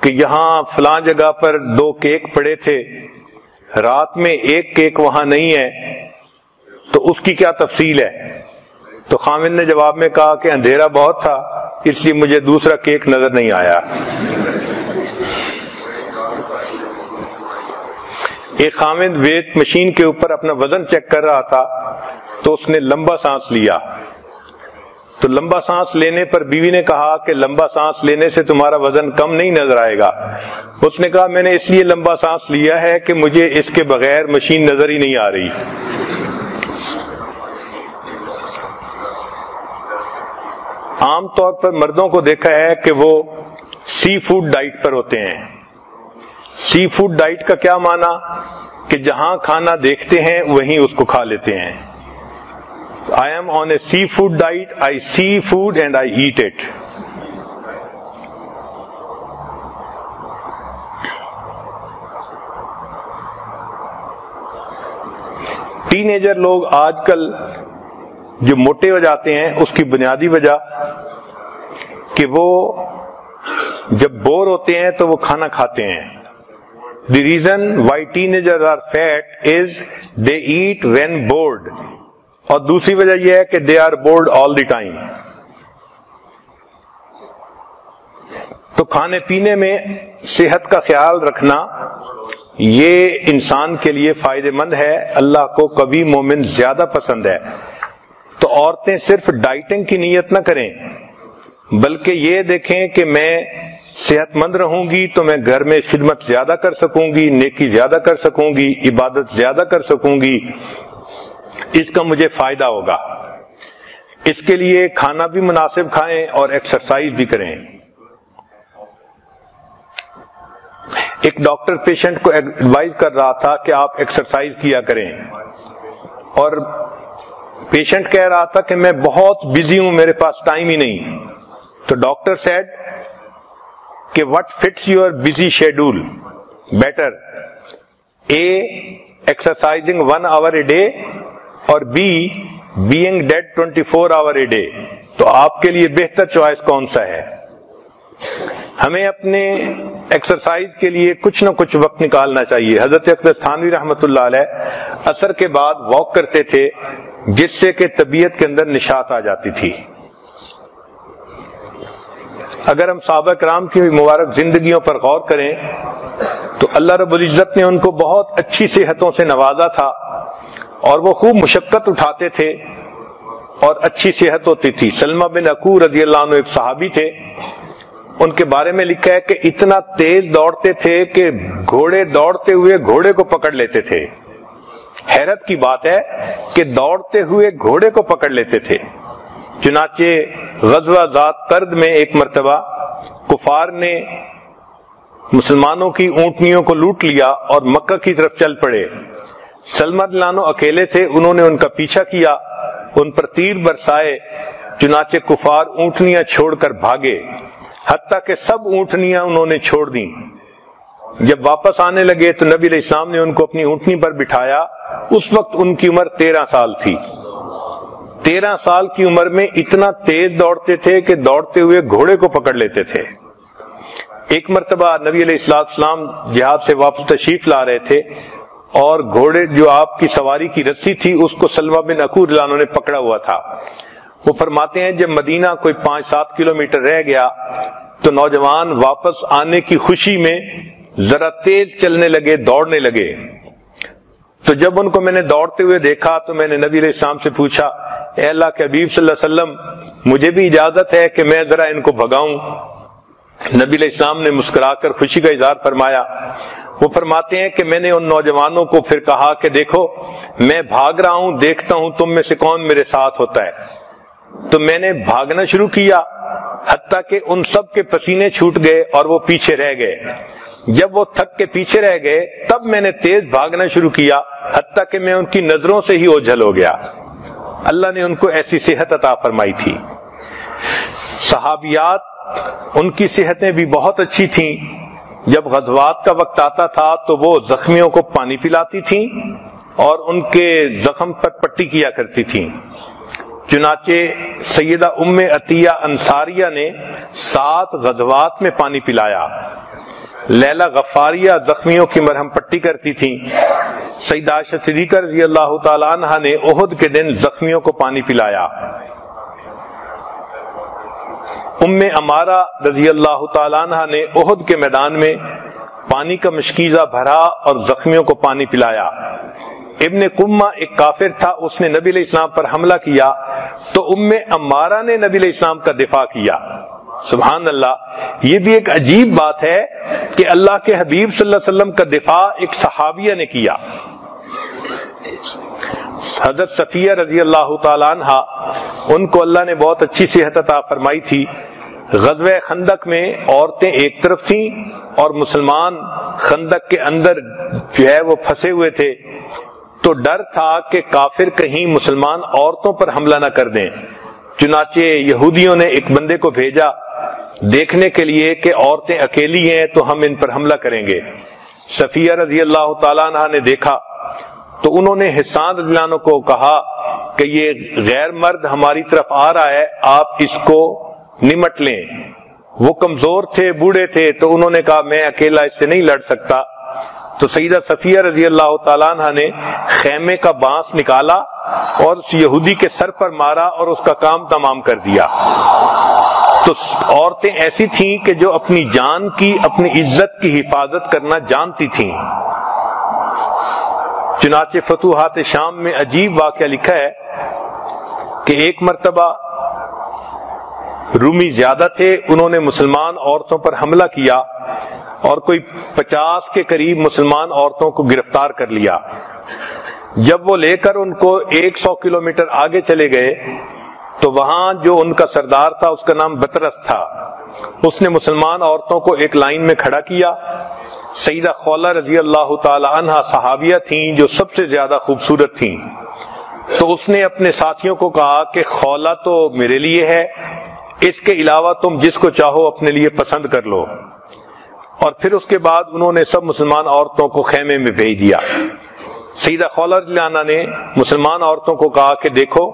کہ یہاں فلاں جگہ پر 2 کیک پڑے تھے, رات میں 1 کیک وہاں نہیں ہے, تو اس کی کیا تفصیل ہے؟ تو خاوند نے جواب میں کہا کہ اندھیرا بہت تھا اس لیے مجھے دوسرا کیک نظر نہیں آیا. ایک خاوند ویٹ مشین کے اوپر اپنا وزن چیک کر رہا تھا تو اس نے لمبا سانس لیا, تو لمبا سانس لینے پر بیوی نے کہا کہ لمبا سانس لینے سے تمہارا وزن کم نہیں نظر آئے گا. اس نے کہا میں نے اس لیے لمبا سانس لیا ہے کہ مجھے اس کے بغیر مشین نظر ہی نہیں آ رہی. عام طور پر مردوں کو دیکھا ہے کہ وہ سی فوڈ ڈائٹ پر ہوتے ہیں. سی فوڈ ڈائٹ کا کیا معنی کہ جہاں کھانا دیکھتے ہیں وہیں اس کو کھا لیتے ہیں. I am on a seafood diet. I see food and I eat it. Ten ager لوگ آج کل جو موٹے ہو جاتے ہیں اس کی بنیادی وجہ کہ وہ جب بور ہوتے ہیں تو وہ کھانا کھاتے ہیں. The reason why teenagers are fat is they eat when bored. اور دوسری وجہ یہ ہے کہ they are bored all the time. تو کھانے پینے میں صحت کا خیال رکھنا یہ انسان کے لیے فائدہ مند ہے. اللہ کو کبھی مومن زیادہ پسند ہے. تو عورتیں صرف ڈائٹنگ کی نیت نہ کریں بلکہ یہ دیکھیں کہ میں صحت مند رہوں گی تو میں گھر میں خدمت زیادہ کر سکوں گی, نیکی زیادہ کر سکوں گی, عبادت زیادہ کر سکوں گی, اس کا مجھے فائدہ ہوگا. اس کے لیے کھانا بھی مناسب کھائیں اور ایکسرسائز بھی کریں. ایک ڈاکٹر پیشنٹ کو ایڈوائز کر رہا تھا کہ آپ ایکسرسائز کیا کریں, اور پیشنٹ کہہ رہا تھا کہ میں بہت بزی ہوں, میرے پاس ٹائم ہی نہیں. تو ڈاکٹر سیڈ کہ what fits your busy schedule better, A, exercising 1 hour a day, اور B, being dead 24 hour a day. تو آپ کے لیے بہتر چوائس کون سا ہے؟ ہمیں اپنے ایکسرسائز کے لیے کچھ نہ کچھ وقت نکالنا چاہیے. حضرت اقدس تھانوی رحمۃ اللہ علیہ عصر کے بعد واک کرتے تھے جس سے کہ طبیعت کے اندر نشاط آ جاتی تھی. اگر ہم صحابہ کرام کی مبارک زندگیوں پر غور کریں تو اللہ رب العزت نے ان کو بہت اچھی صحتوں سے نوازا تھا اور وہ خوب مشقت اٹھاتے تھے اور اچھی صحت ہوتی تھی. سلمہ بن عقور رضی اللہ عنہ ایک صحابی تھے, ان کے بارے میں لکھا ہے کہ اتنا تیز دوڑتے تھے کہ گھوڑے دوڑتے ہوئے گھوڑے کو پکڑ لیتے تھے. حیرت کی بات ہے کہ دوڑتے ہوئے گھوڑے کو پکڑ لیتے تھے. چنانچہ غزوہ ذات قرد میں ایک مرتبہ کفار نے مسلمانوں کی اونٹنیوں کو لوٹ لیا اور مکہ کی طرف چل پڑے. سلمہ رضی اللہ عنہ اکیلے تھے, انہوں نے ان کا پیچھا کیا, ان پر تیر برسائے, چنانچہ کفار اونٹنیاں چھوڑ کر بھاگے حتیٰ کہ سب اونٹنیاں انہوں نے چھوڑ دیں. جب واپس آنے لگے تو نبی علیہ السلام نے ان کو اپنی اونٹنی پر بٹھایا. اس وقت ان کی عمر 13 سال تھی. 13 سال کی عمر میں اتنا تیز دوڑتے تھے کہ دوڑتے ہوئے گھوڑے کو پکڑ لیتے تھے. ایک مرتبہ نبی علیہ السلام جہاد سے واپس تشریف لا رہے تھے اور گھوڑے جو آپ کی سواری کی رسی تھی اس کو سلمہ بن عقور رضی اللہ عنہ نے پکڑا ہوا تھا. وہ فرماتے ہیں جب مدینہ کوئی 5-7 کلومیٹر رہ گیا تو نوجوان واپس آنے کی خوشی میں ذرا تیز چلنے لگے, دوڑنے لگے. تو جب ان کو میں نے دوڑتے ہوئے دیکھا تو میں نے نبی علیہ السلام سے پوچھا, اے اللہ کے حبیب صلی اللہ علیہ وسلم مجھے بھی اجازت ہے کہ میں ذرا ان کو بھگاؤں؟ نبی علیہ السلام نے مسکرا کر خوشی کا اظہار فرمایا. وہ فرماتے ہیں کہ میں نے ان نوجوانوں کو پھر کہا کہ دیکھو میں بھاگ رہا ہوں, دیکھتا ہوں تم میں سے کون میرے ساتھ ہوتا ہے. تو میں نے بھاگنا شروع کیا حتیٰ کہ ان سب کے پسینے چھوٹ گئے اور وہ پیچھے رہ گئے. جب وہ تھک کے پیچھے رہ گئے تب میں نے تیز بھاگنا شروع کیا حتیٰ کہ میں ان کی نظروں سے ہی اوجھل ہو گیا. اللہ نے ان کو ایسی صحت عطا فرمائی تھی. صحابیات ان کی صحتیں بھی بہت اچھی تھیں، جب غزوات کا وقت آتا تھا تو وہ زخمیوں کو پانی پلاتی تھیں اور ان کے زخم پر پٹی کیا کرتی تھیں۔ چنانچہ سیدہ ام عطیہ انصاریہ نے 7 غزوات میں پانی پلایا۔ لیلہ غفاریہ زخمیوں کی مرہم پٹی کرتی تھیں۔ سیدہ عائشہ صدیقہ رضی اللہ تعالی عنہا نے احد کے دن زخمیوں کو پانی پلایا۔ ام امارہ رضی اللہ تعالی عنہا نے احد کے میدان میں پانی کا مشکیزہ بھرا اور زخمیوں کو پانی پلایا۔ ابن قمہ ایک کافر تھا، اس نے نبی علیہ السلام پر حملہ کیا تو ام امارہ نے نبی علیہ السلام کا دفاع کیا۔ سبحان اللہ، یہ بھی ایک عجیب بات ہے کہ اللہ کے حبیب صلی اللہ علیہ وسلم کا دفاع ایک صحابیہ نے کیا۔ حضرت صفیہ رضی اللہ تعالی عنہا، ان کو اللہ نے بہت اچھی صحت عطا فرمائی تھی۔ غزوہ خندق میں عورتیں ایک طرف تھیں اور مسلمان خندق کے اندر جو ہے وہ پھنسے ہوئے تھے، تو ڈر تھا کہ کافر کہیں مسلمان عورتوں پر حملہ نہ کر دیں۔ چنانچہ یہودیوں نے ایک بندے کو بھیجا دیکھنے کے لیے کہ عورتیں اکیلی ہیں تو ہم ان پر حملہ کریں گے۔ صفیہ رضی اللہ تعالیٰ عنہ نے دیکھا تو انہوں نے حسان رضی اللہ عنہ کو کہا کہ یہ غیر مرد ہماری طرف آ رہا ہے، آپ اس کو نمٹ لیں۔ وہ کمزور تھے، بوڑھے تھے، تو انہوں نے کہا میں اکیلا اس سے نہیں لڑ سکتا۔ تو سیدہ صفیہ رضی اللہ تعالیٰ عنہ نے خیمے کا بانس نکالا اور اس یہودی کے سر پر مارا اور اس کا کام تمام کر دیا۔ تو عورتیں ایسی تھیں کہ جو اپنی جان کی، اپنی عزت کی حفاظت کرنا جانتی تھیں۔ چنانچہ فتوحات شام میں عجیب واقعہ لکھا ہے کہ ایک مرتبہ رومی زیادہ تھے، انہوں نے مسلمان عورتوں پر حملہ کیا اور کوئی 50 کے قریب مسلمان عورتوں کو گرفتار کر لیا۔ جب وہ لے کر ان کو 100 کلومیٹر آگے چلے گئے تو وہاں جو ان کا سردار تھا اس کا نام بطرس تھا، اس نے مسلمان عورتوں کو ایک لائن میں کھڑا کیا۔ سیدہ خولہ رضی اللہ تعالی عنہا صحابیہ تھیں جو سب سے زیادہ خوبصورت تھیں، تو اس نے اپنے ساتھیوں کو کہا کہ خولہ تو میرے لیے ہے، اس کے علاوہ تم جس کو چاہو اپنے لیے پسند کر لو۔ اور پھر اس کے بعد انہوں نے سب مسلمان عورتوں کو خیمے میں بھیج دیا۔ سیدہ خولہ رضی اللہ عنہا نے مسلمان عورتوں کو کہا کہ دیکھو،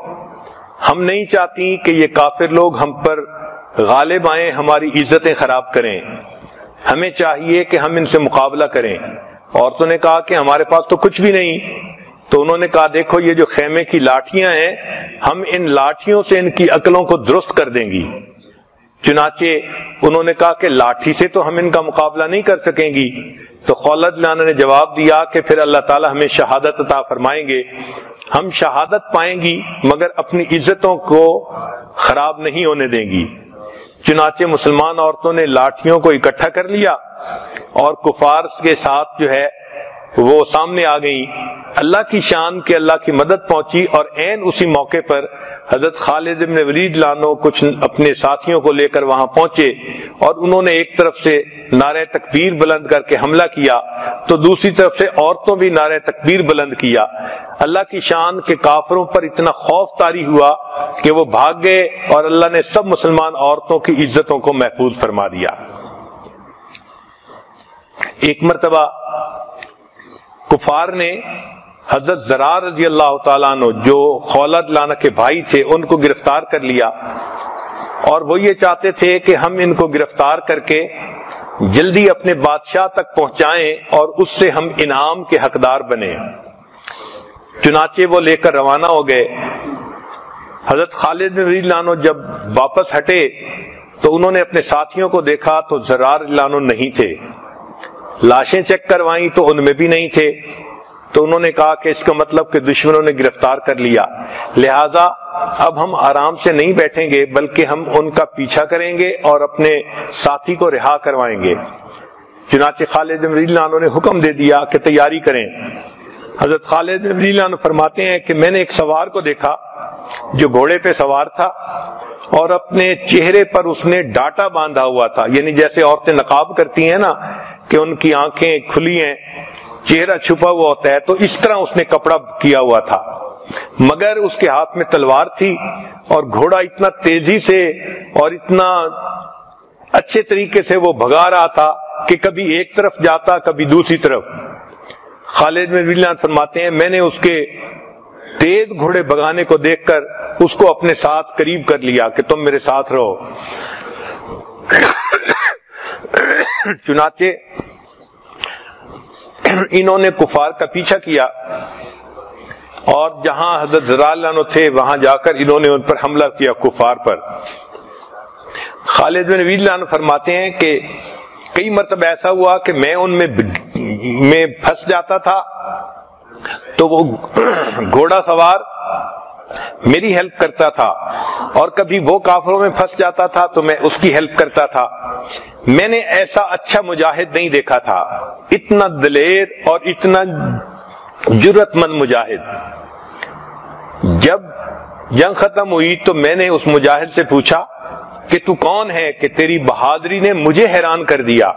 ہم نہیں چاہتی کہ یہ کافر لوگ ہم پر غالب آئیں، ہماری عزتیں خراب کریں، ہمیں چاہیے کہ ہم ان سے مقابلہ کریں۔ عورتوں نے کہا کہ ہمارے پاس تو کچھ بھی نہیں۔ تو انہوں نے کہا دیکھو یہ جو خیمے کی لاٹھیاں ہیں، ہم ان لاٹھیوں سے ان کی عقلوں کو درست کر دیں گی۔ چنانچہ انہوں نے کہا کہ لاٹھی سے تو ہم ان کا مقابلہ نہیں کر سکیں گی۔ تو خولہ رضی اللہ عنہ نے جواب دیا کہ پھر اللہ تعالی ہمیں شہادت عطا فرمائیں گے، ہم شہادت پائیں گی مگر اپنی عزتوں کو خراب نہیں ہونے دیں گی۔ چنانچہ مسلمان عورتوں نے لاٹھیوں کو اکٹھا کر لیا اور کفار کے ساتھ جو ہے وہ سامنے آ گئیں۔ اللہ کی شان کہ اللہ کی مدد پہنچی اور عین اسی موقع پر حضرت خالد بن ولید لانو کچھ اپنے ساتھیوں کو لے کر وہاں پہنچے اور انہوں نے ایک طرف سے نعرہ تکبیر بلند کر کے حملہ کیا تو دوسری طرف سے عورتوں بھی نعرہ تکبیر بلند کیا۔ اللہ کی شان کہ کافروں پر اتنا خوف طاری ہوا کہ وہ بھاگ گئے اور اللہ نے سب مسلمان عورتوں کی عزتوں کو محفوظ فرما دیا۔ ایک مرتبہ کفار نے حضرت زرار رضی اللہ تعالیٰ عنہ جو خولہ رضی اللہ عنہ کے بھائی تھے ان کو گرفتار کر لیا، اور وہ یہ چاہتے تھے کہ ہم ان کو گرفتار کر کے جلدی اپنے بادشاہ تک پہنچائیں اور اس سے ہم انعام کے حقدار بنیں۔ چنانچہ وہ لے کر روانہ ہو گئے۔ حضرت خالد رضی اللہ عنہ جب واپس ہٹے تو انہوں نے اپنے ساتھیوں کو دیکھا تو زرار رضی اللہ عنہ نہیں تھے، لاشیں چیک کروائیں تو ان میں بھی نہیں تھے۔ تو انہوں نے کہا کہ اس کا مطلب کہ دشمنوں نے گرفتار کر لیا، لہذا اب ہم آرام سے نہیں بیٹھیں گے بلکہ ہم ان کا پیچھا کریں گے اور اپنے ساتھی کو رہا کروائیں گے۔ چنانچہ خالد رضی اللہ عنہ نے حکم دے دیا کہ تیاری کریں۔ حضرت خالد رضی اللہ عنہ فرماتے ہیں کہ میں نے ایک سوار کو دیکھا جو گھوڑے پہ سوار تھا اور اپنے چہرے پر اس نے ڈاٹا باندھا ہوا تھا، یعنی جیسے عورتیں نقاب کرتی ہیں نا کہ ان کی آنکھیں کھلی ہیں، چہرہ چھپا ہوا ہوتا ہے، تو اس طرح اس نے کپڑا کیا ہوا تھا۔ مگر اس کے ہاتھ میں تلوار تھی اور گھوڑا اتنا تیزی سے اور اتنا اچھے طریقے سے وہ بھگا رہا تھا کہ کبھی ایک طرف جاتا کبھی دوسری طرف۔ خالد بن ولید فرماتے ہیں میں نے اس کے تیز گھوڑے بھگانے کو دیکھ کر اس کو اپنے ساتھ قریب کر لیا کہ تم میرے ساتھ رہو۔ چنانچہ انہوں نے کفار کا پیچھا کیا اور جہاں حضرت زرار اللہ عنہ تھے وہاں جا کر انہوں نے ان پر حملہ کیا کفار پر۔ خالد بن ولید اللہ عنہ فرماتے ہیں کہ کئی مرتبہ ایسا ہوا کہ میں ان میں پھنس جاتا تھا تو وہ گھوڑا سوار میری ہیلپ کرتا تھا، اور کبھی وہ کافروں میں پھنس جاتا تھا تو میں اس کی ہیلپ کرتا تھا۔ میں نے ایسا اچھا مجاہد نہیں دیکھا تھا، اتنا دلیر اور اتنا جرأت مند مجاہد۔ جب جنگ ختم ہوئی تو میں نے اس مجاہد سے پوچھا کہ تو کون ہے کہ تیری بہادری نے مجھے حیران کر دیا؟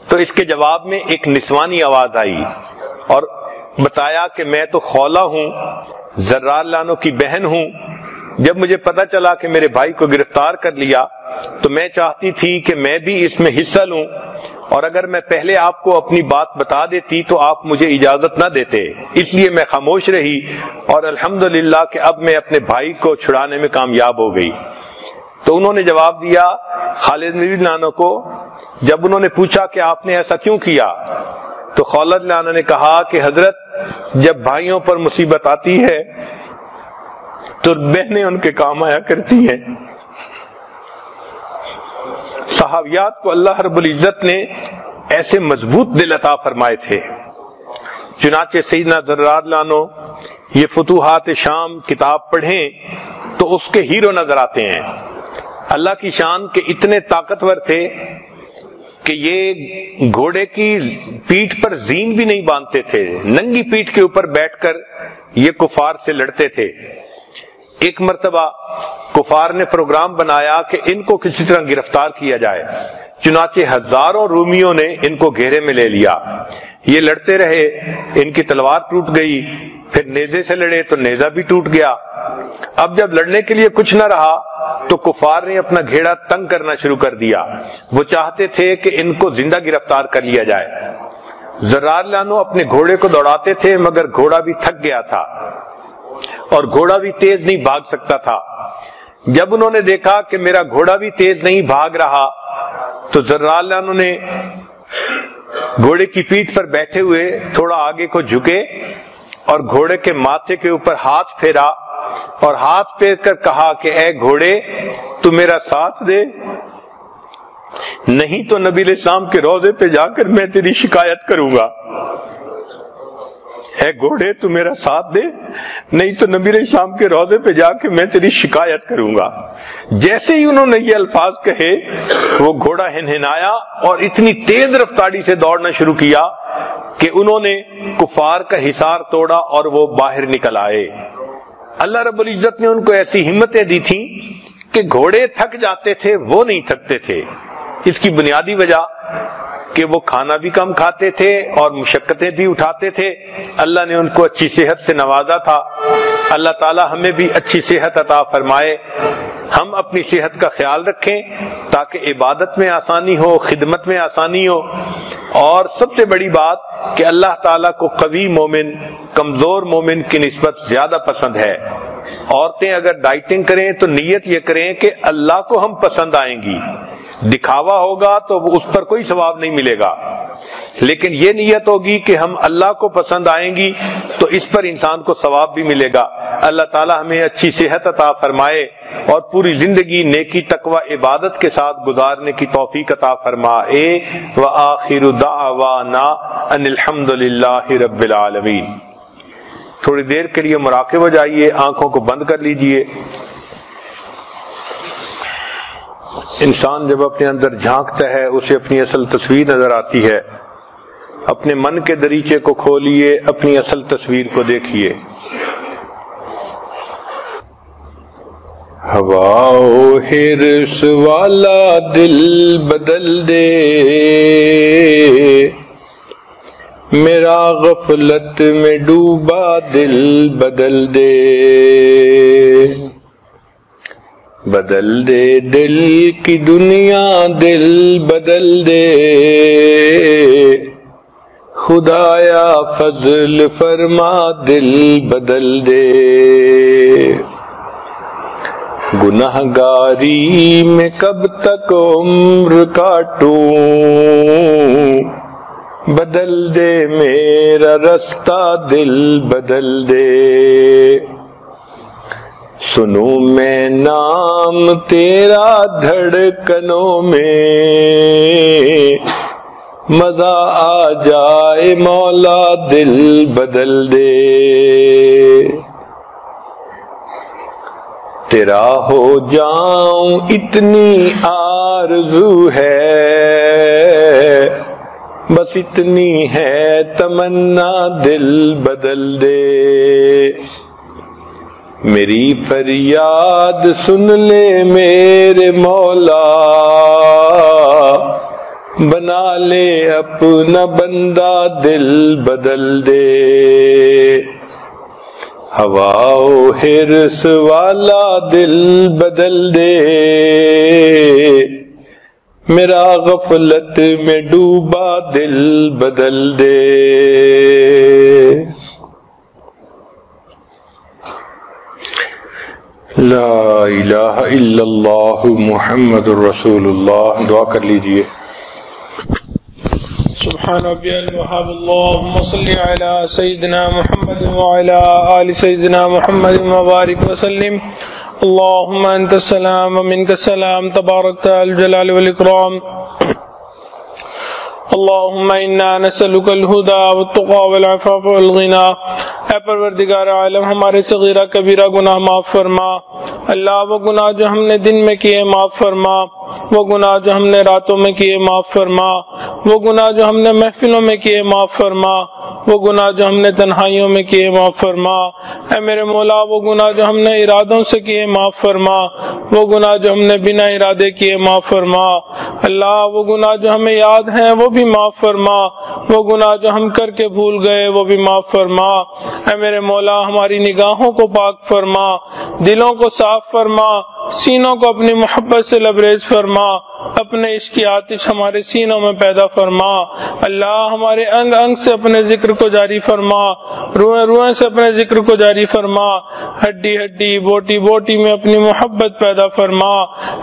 تو اس کے جواب میں ایک نسوانی آواز آئی اور بتایا کہ میں تو خولہ ہوں، زرار اللہ عنہ کی بہن ہوں۔ جب مجھے پتا چلا کہ میرے بھائی کو گرفتار کر لیا تو میں چاہتی تھی کہ میں بھی اس میں حصہ لوں، اور اگر میں پہلے آپ کو اپنی بات بتا دیتی تو آپ مجھے اجازت نہ دیتے، اس لیے میں خاموش رہی، اور الحمدللہ کہ اب میں اپنے بھائی کو چھڑانے میں کامیاب ہو گئی۔ تو انہوں نے جواب دیا خالد بن ولید عنہ کو، جب انہوں نے پوچھا کہ آپ نے ایسا کیوں کیا، تو خالد عنہ نے کہا کہ حضرت جب بھائیوں پر مصیبت آتی ہے تو بہنیں ان کے کام آیا کرتی ہیں۔ صحابیات کو اللہ رب العزت نے ایسے مضبوط دل عطا فرمائے تھے۔ چنانچہ سیدنا زرار اللہ عنہ یہ فتوحات شام کتاب پڑھیں تو اس کے ہیرو نظر آتے ہیں۔ اللہ کی شان کے اتنے طاقتور تھے کہ یہ گھوڑے کی پیٹھ پر زین بھی نہیں باندھتے تھے، ننگی پیٹھ کے اوپر بیٹھ کر یہ کفار سے لڑتے تھے۔ ایک مرتبہ کفار نے پروگرام بنایا کہ ان کو کسی طرح گرفتار کیا جائے، چنانچہ ہزاروں رومیوں نے ان کو گھیرے میں لے لیا۔ یہ لڑتے رہے، ان کی تلوار ٹوٹ گئی، پھر نیزے سے لڑے تو نیزہ بھی ٹوٹ گیا۔ اب جب لڑنے کے لیے کچھ نہ رہا تو کفار نے اپنا گھیڑا تنگ کرنا شروع کر دیا۔ وہ چاہتے تھے کہ ان کو زندہ گرفتار کر لیا جائے۔ زرار اللہ عنہ اپنے گھوڑے کو دوڑاتے تھے مگر گھوڑا بھی تھک گیا تھا اور گھوڑا بھی تیز نہیں بھاگ سکتا تھا۔ جب انہوں نے دیکھا کہ میرا گھوڑا بھی تیز نہیں بھاگ رہا تو زرار اللہ عنہ نے گھوڑے کی پیٹھ پر بیٹھے ہوئے تھوڑا آگے کو جھکے اور گھوڑے کے ماتھے کے اوپر ہاتھ پھیرا اور ہاتھ پھیر کر کہا کہ اے گھوڑے تو میرا ساتھ دے، نہیں تو نبی علیہ السلام کے روضے پہ جا کر میں تیری شکایت کروں گا۔ اے گھوڑے تو میرا ساتھ دے، نہیں تو نبی علیہ السلام کے روضے پہ جا کے میں تیری شکایت کروں گا۔ جیسے ہی انہوں نے یہ الفاظ کہے وہ گھوڑا ہنہنایا اور اتنی تیز رفتاری سے دوڑنا شروع کیا کہ انہوں نے کفار کا حصار توڑا اور وہ باہر نکل آئے۔ اللہ رب العزت نے ان کو ایسی ہمتیں دی تھیں کہ گھوڑے تھک جاتے تھے، وہ نہیں تھکتے تھے۔ اس کی بنیادی وجہ کہ وہ کھانا بھی کم کھاتے تھے اور مشقتیں بھی اٹھاتے تھے۔ اللہ نے ان کو اچھی صحت سے نوازا تھا۔ اللہ تعالی ہمیں بھی اچھی صحت عطا فرمائے۔ ہم اپنی صحت کا خیال رکھیں تاکہ عبادت میں آسانی ہو، خدمت میں آسانی ہو، اور سب سے بڑی بات کہ اللہ تعالیٰ کو قوی مومن کمزور مومن کی نسبت زیادہ پسند ہے۔ عورتیں اگر ڈائٹنگ کریں تو نیت یہ کریں کہ اللہ کو ہم پسند آئیں گی، دکھاوا ہوگا تو اس پر کوئی ثواب نہیں ملے گا، لیکن یہ نیت ہوگی کہ ہم اللہ کو پسند آئیں گی تو اس پر انسان کو ثواب بھی ملے گا۔ اللہ تعالی ہمیں اچھی صحت عطا فرمائے اور پوری زندگی نیکی تقوی عبادت کے ساتھ گزارنے کی توفیق عطا فرمائے۔ وآخر دعوانا ان الحمد للہ رب العالمین۔ تھوڑی دیر کے لیے مراقب ہو جائیے، آنکھوں کو بند کر لیجئے۔ انسان جب اپنے اندر جھانکتا ہے اسے اپنی اصل تصویر نظر آتی ہے۔ اپنے من کے دریچے کو کھولیے، اپنی اصل تصویر کو دیکھیے۔ ہوا و حرص والا دل بدل دے، میرا غفلت میں ڈوبا دل بدل دے، بدل دے دل کی دنیا دل بدل دے، خدایا فضل فرما دل بدل دے، گنہگاری میں کب تک عمر کاٹوں، بدل دے میرا رستہ دل بدل دے، سنوں میں نام تیرا دھڑکنوں میں، مزہ آ جائے مولا دل بدل دے، تیرا ہو جاؤں اتنی آرزو ہے، بس اتنی ہے تمنا دل بدل دے، میری فریاد سن لے میرے مولا، بنا لے اپنا بندہ دل بدل دے، ہوا و حرص والا دل بدل دے، میرا غفلت میں ڈوبا دل بدل دے۔ لا الہ الا اللہ محمد رسول اللہ۔ دعا کر لیجئے۔ سبحان ربی الوہاب، اللہم صلی علی سیدنا محمد وعلی آل سیدنا محمد وبارک وسلم۔ اللہم انت السلام ومنک السلام، تبارکت الجلال والاکرام۔ اللہم انا نسألک الہدی والتقی والعفاف والغنی۔ اے پروردگار عالم، ہمارے صغیرہ کبیرہ گناہ معاف فرما۔ اللہ وہ گناہ جو ہم نے دن میں کیے معاف فرما، وہ گناہ جو ہم نے راتوں میں کیے معاف فرما، وہ گناہ جو ہم نے محفلوں میں کیے معاف فرما، وہ گناہ جو ہم نے تنہائیوں میں کیے معاف فرما۔ اے میرے مولا، وہ گناہ جو ہم نے ارادوں سے کیے معاف فرما، وہ گناہ جو ہم نے بنا ارادے کیے معاف فرما۔ اللہ وہ گناہ جو ہمیں یاد ہیں وہ بھی معاف فرما، وہ گناہ جو ہم کر کے بھول گئے وہ بھی معاف فرما۔ اے میرے مولا، ہماری نگاہوں کو پاک فرما، دلوں کو صاف فرما، سینوں کو اپنی محبت سے لبریز فرما، اپنے عشق کی آتش ہمارے سینوں میں پیدا فرما۔ اللہ ہمارے انگ انگ سے اپنے ذکر کو جاری فرما، روئیں روئیں سے اپنے ذکر کو جاری فرما، ہڈی ہڈی بوٹی بوٹی میں اپنی محبت پیدا فرما۔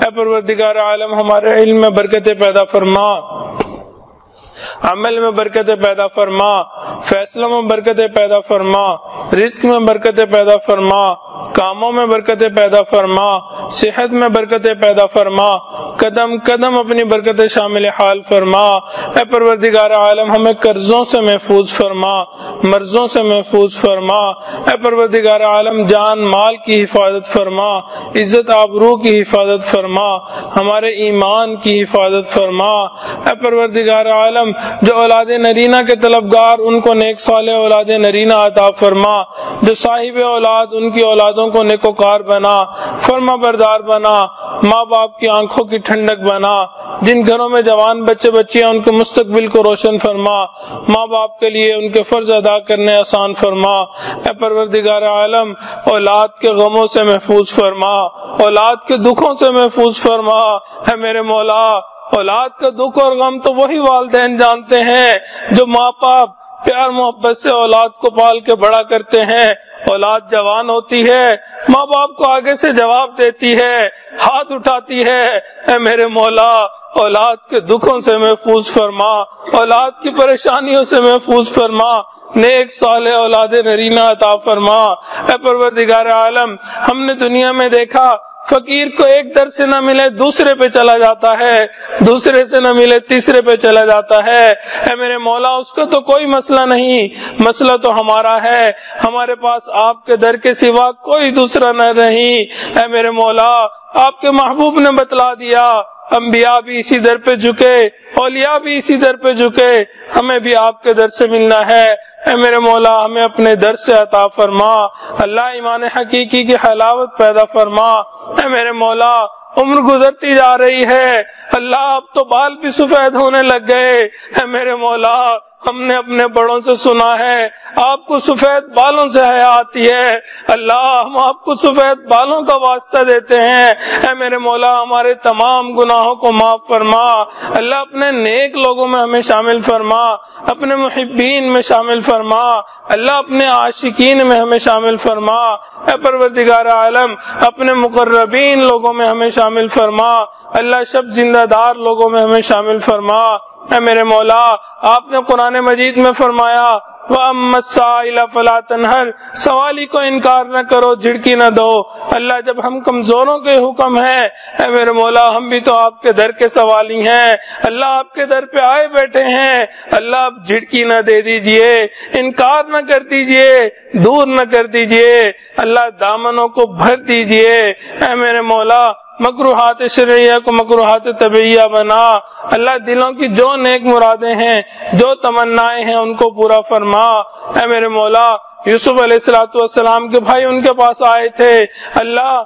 اے پروردگار عالم، ہمارے علم میں برکتیں پیدا فرما، عمل میں برکتیں پیدا فرما، فیصلوں میں برکتیں پیدا فرما، رزق میں برکتیں پیدا فرما، کاموں میں برکتیں پیدا فرما، صحت میں برکتیں پیدا فرما، قدم قدم اپنی برکتیں شامل حال فرما۔ اے پروردگار عالم، ہمیں قرضوں سے محفوظ فرما، مرضوں سے محفوظ فرما۔ اے پروردگار عالم، جان مال کی حفاظت فرما، عزت آبرو کی حفاظت فرما، ہمارے ایمان کی حفاظت فرما۔ اے پروردگار عالم، جو اولاد نرینہ کے طلبگار ان کو نیک صالح اولاد نرینہ عطا فرما، جو صاحب اولاد ان کی اولادوں کو نیکوکار بنا، فرما بردار بنا، ماں باپ کی آنکھوں کی ٹھنڈک بنا، جن گھروں میں جوان بچے بچیاں ان کے مستقبل کو روشن فرما، ماں باپ کے لیے ان کے فرض ادا کرنے آسان فرما۔ اے پروردگار عالم، اولاد کے غموں سے محفوظ فرما، اولاد کے دکھوں سے محفوظ فرما۔ اے میرے مولا، اولاد کا دکھ اور غم تو وہی والدین جانتے ہیں جو ماں باپ پیار محبت سے اولاد کو پال کے بڑا کرتے ہیں۔ اولاد جوان ہوتی ہے، ماں باپ کو آگے سے جواب دیتی ہے، ہاتھ اٹھاتی ہے۔ اے میرے مولا، اولاد کے دکھوں سے محفوظ فرما، اولاد کی پریشانیوں سے محفوظ فرما، نیک صالح اولاد نرینہ عطا فرما۔ اے پروردگار عالم، ہم نے دنیا میں دیکھا فقیر کو ایک در سے نہ ملے دوسرے پہ چلا جاتا ہے، دوسرے سے نہ ملے تیسرے پہ چلا جاتا ہے۔ اے میرے مولا، اس کا تو کوئی مسئلہ نہیں، مسئلہ تو ہمارا ہے، ہمارے پاس آپ کے در کے سوا کوئی دوسرا نہ نہیں۔ اے میرے مولا، آپ کے محبوب نے بتلا دیا، انبیاء بھی اسی در پہ جھکے، اولیاء بھی اسی در پہ جھکے، ہمیں بھی آپ کے در سے ملنا ہے۔ اے میرے مولا، ہمیں اپنے در سے عطا فرما۔ اللہ ایمان حقیقی کی حلاوت پیدا فرما۔ اے میرے مولا، عمر گزرتی جا رہی ہے، اللہ اب تو بال بھی سفید ہونے لگ گئے۔ اے میرے مولا، ہم نے اپنے بڑوں سے سنا ہے آپ کو سفید بالوں سے حیا آتی ہے، اللہ ہم آپ کو سفید بالوں کا واسطہ دیتے ہیں، اے میرے مولا ہمارے تمام گناہوں کو معاف فرما، اللہ اپنے نیک لوگوں میں ہمیں شامل فرما، اپنے محبین میں شامل فرما، اللہ اپنے عاشقین میں ہمیں شامل فرما، اے پروردگار عالم اپنے مقربین لوگوں میں ہمیں شامل فرما، اللہ شب زندہ دار لوگوں میں ہمیں شامل فرما۔ اے میرے مولا آپ نے قرآن مجید میں فرمایا وَأَمَّا السَّائِلَ فَلَا تَنْهَرْ، سوالی کو انکار نہ کرو، جھڑکی نہ دو۔ اللہ جب ہم کمزوروں کے حکم ہے، اے میرے مولا ہم بھی تو آپ کے در کے سوالی ہیں، اللہ آپ کے در پہ آئے بیٹھے ہیں، اللہ آپ جھڑکی نہ دے دیجئے، انکار نہ کر دیجئے، دور نہ کر دیجئے، اللہ دامنوں کو بھر دیجئے، اے میرے مولا مکروہات شرعیہ کو مکروہات طبیعیہ بنا، اللہ دلوں کی جو نیک مرادیں ہیں جو تمنائیں ہیں ان کو پورا فرما۔ اے میرے مولا یوسف علیہ السلام کے بھائی ان کے پاس آئے تھے، اللہ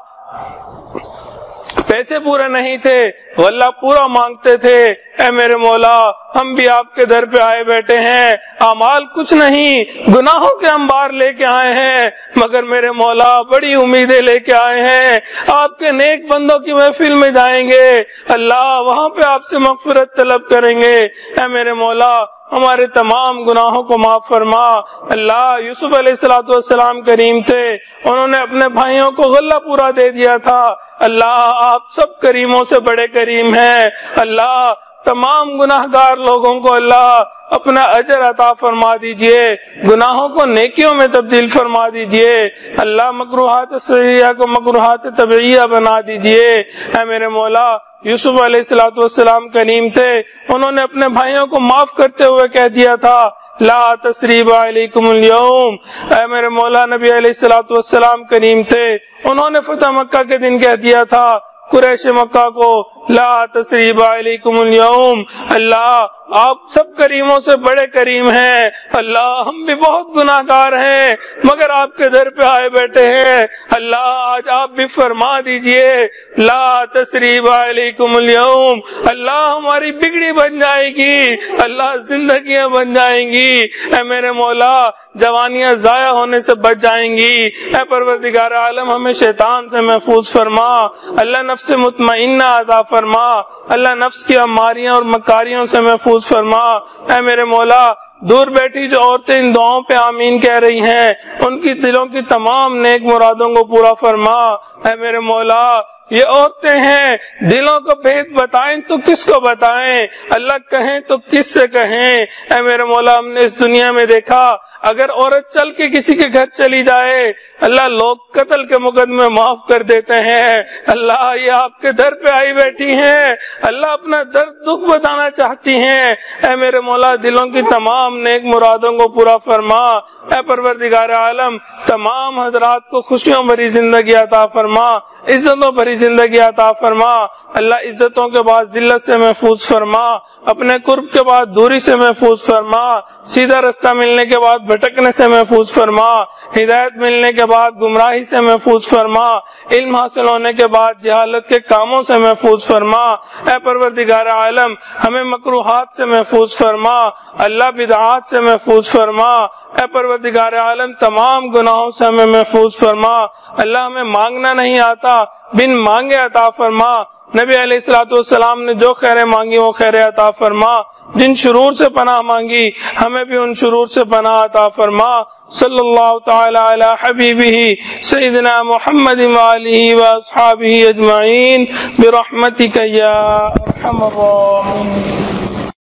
پیسے پورے نہیں تھے، غلہ پورا مانگتے تھے، اے میرے مولا ہم بھی آپ کے در پہ آئے بیٹھے ہیں، اعمال کچھ نہیں، گناہوں کے انبار لے کے آئے ہیں، مگر میرے مولا بڑی امیدیں لے کے آئے ہیں، آپ کے نیک بندوں کی محفل میں جائیں گے، اللہ وہاں پہ آپ سے مغفرت طلب کریں گے، اے میرے مولا ہمارے تمام گناہوں کو معاف فرما۔ اللہ یوسف علیہ السلام کریم تھے، انہوں نے اپنے بھائیوں کو غلہ پورا دے دیا تھا، اللہ آپ سب کریموں سے بڑے کریم ہیں، اللہ تمام گناہگار لوگوں کو اللہ اپنا اجر عطا فرما دیجئے، گناہوں کو نیکیوں میں تبدیل فرما دیجئے، اللہ مکروہات شرعیہ کو مکروہات طبیعیہ بنا دیجئے۔ اے میرے مولا یوسف علیہ السلام کریم تھے، انہوں نے اپنے بھائیوں کو معاف کرتے ہوئے کہہ دیا تھا لا تثریب علیکم اليوم۔ اے میرے مولا نبی علیہ السلام کریم تھے، انہوں نے فتح مکہ کے دن کہہ دیا تھا قریش مکہ کو لا تثریب علیکم اليوم، اللہ آپ سب کریموں سے بڑے کریم ہیں، اللہ ہم بھی بہت گناہگار ہیں مگر آپ کے در پہ آئے بیٹھے ہیں، اللہ آج آپ بھی فرما دیجئے لا تثریب علیکم اليوم، اللہ ہماری بگڑی بن جائے گی، اللہ زندگیاں بن جائیں گی، اے میرے مولا جوانیاں ضائع ہونے سے بچ جائیں گی، اے پروردگار عالم ہمیں شیطان سے محفوظ فرما، اللہ نفس مطمئنہ عطا فرما، اللہ نفس کی اماریاں اور مکاریوں سے محفوظ فرما، اے میرے مولا دور بیٹھی جو عورتیں ان دعاؤں پہ آمین کہہ رہی ہیں ان کی دلوں کی تمام نیک مرادوں کو پورا فرما، اے میرے مولا یہ عورتیں ہیں دلوں کو بھید بتائیں تو کس کو بتائیں، اللہ کہیں تو کس سے کہیں، اے میرے مولا ہم نے اس دنیا میں دیکھا اگر عورت چل کے کسی کے گھر چلی جائے اللہ لوگ قتل کے مقدمے معاف کر دیتے ہیں، اللہ یہ آپ کے در پہ آئی بیٹھی ہیں، اللہ اپنا درد دکھ بتانا چاہتی ہیں، اے میرے مولا دلوں کی تمام نیک مرادوں کو پورا فرما، اے پروردگار عالم تمام حضرات کو خوشیوں بھری زندگی عطا فرما، عزتوں بھری زندگی عطا فرما، اللہ عزتوں کے بعد ذلت سے محفوظ فرما، اپنے قرب کے بعد دوری سے محفوظ فرما، سیدھا رستہ ملنے کے بعد بھٹکنے سے محفوظ فرما، ہدایت ملنے کے بعد گمراہی سے محفوظ فرما، علم حاصل ہونے کے بعد جہالت کے کاموں سے محفوظ فرما، اے پروردگار عالم ہمیں مکروہات سے محفوظ فرما، اللہ بدعات سے محفوظ فرما، اے پروردگار عالم تمام گناہوں سے ہمیں محفوظ فرما، اللہ ہمیں مانگنا نہیں آتا بن مانگے عطا فرما، نبی علیہ السلام نے جو خیریں مانگی وہ خیریں عطا فرما، جن شرور سے پناہ مانگی ہمیں بھی ان شرور سے پناہ عطا فرما، صلی اللہ تعالی علی حبیبہ سیدنا محمد وآلہ واصحابہ اجمعین برحمتک یا ارحم الراحمین۔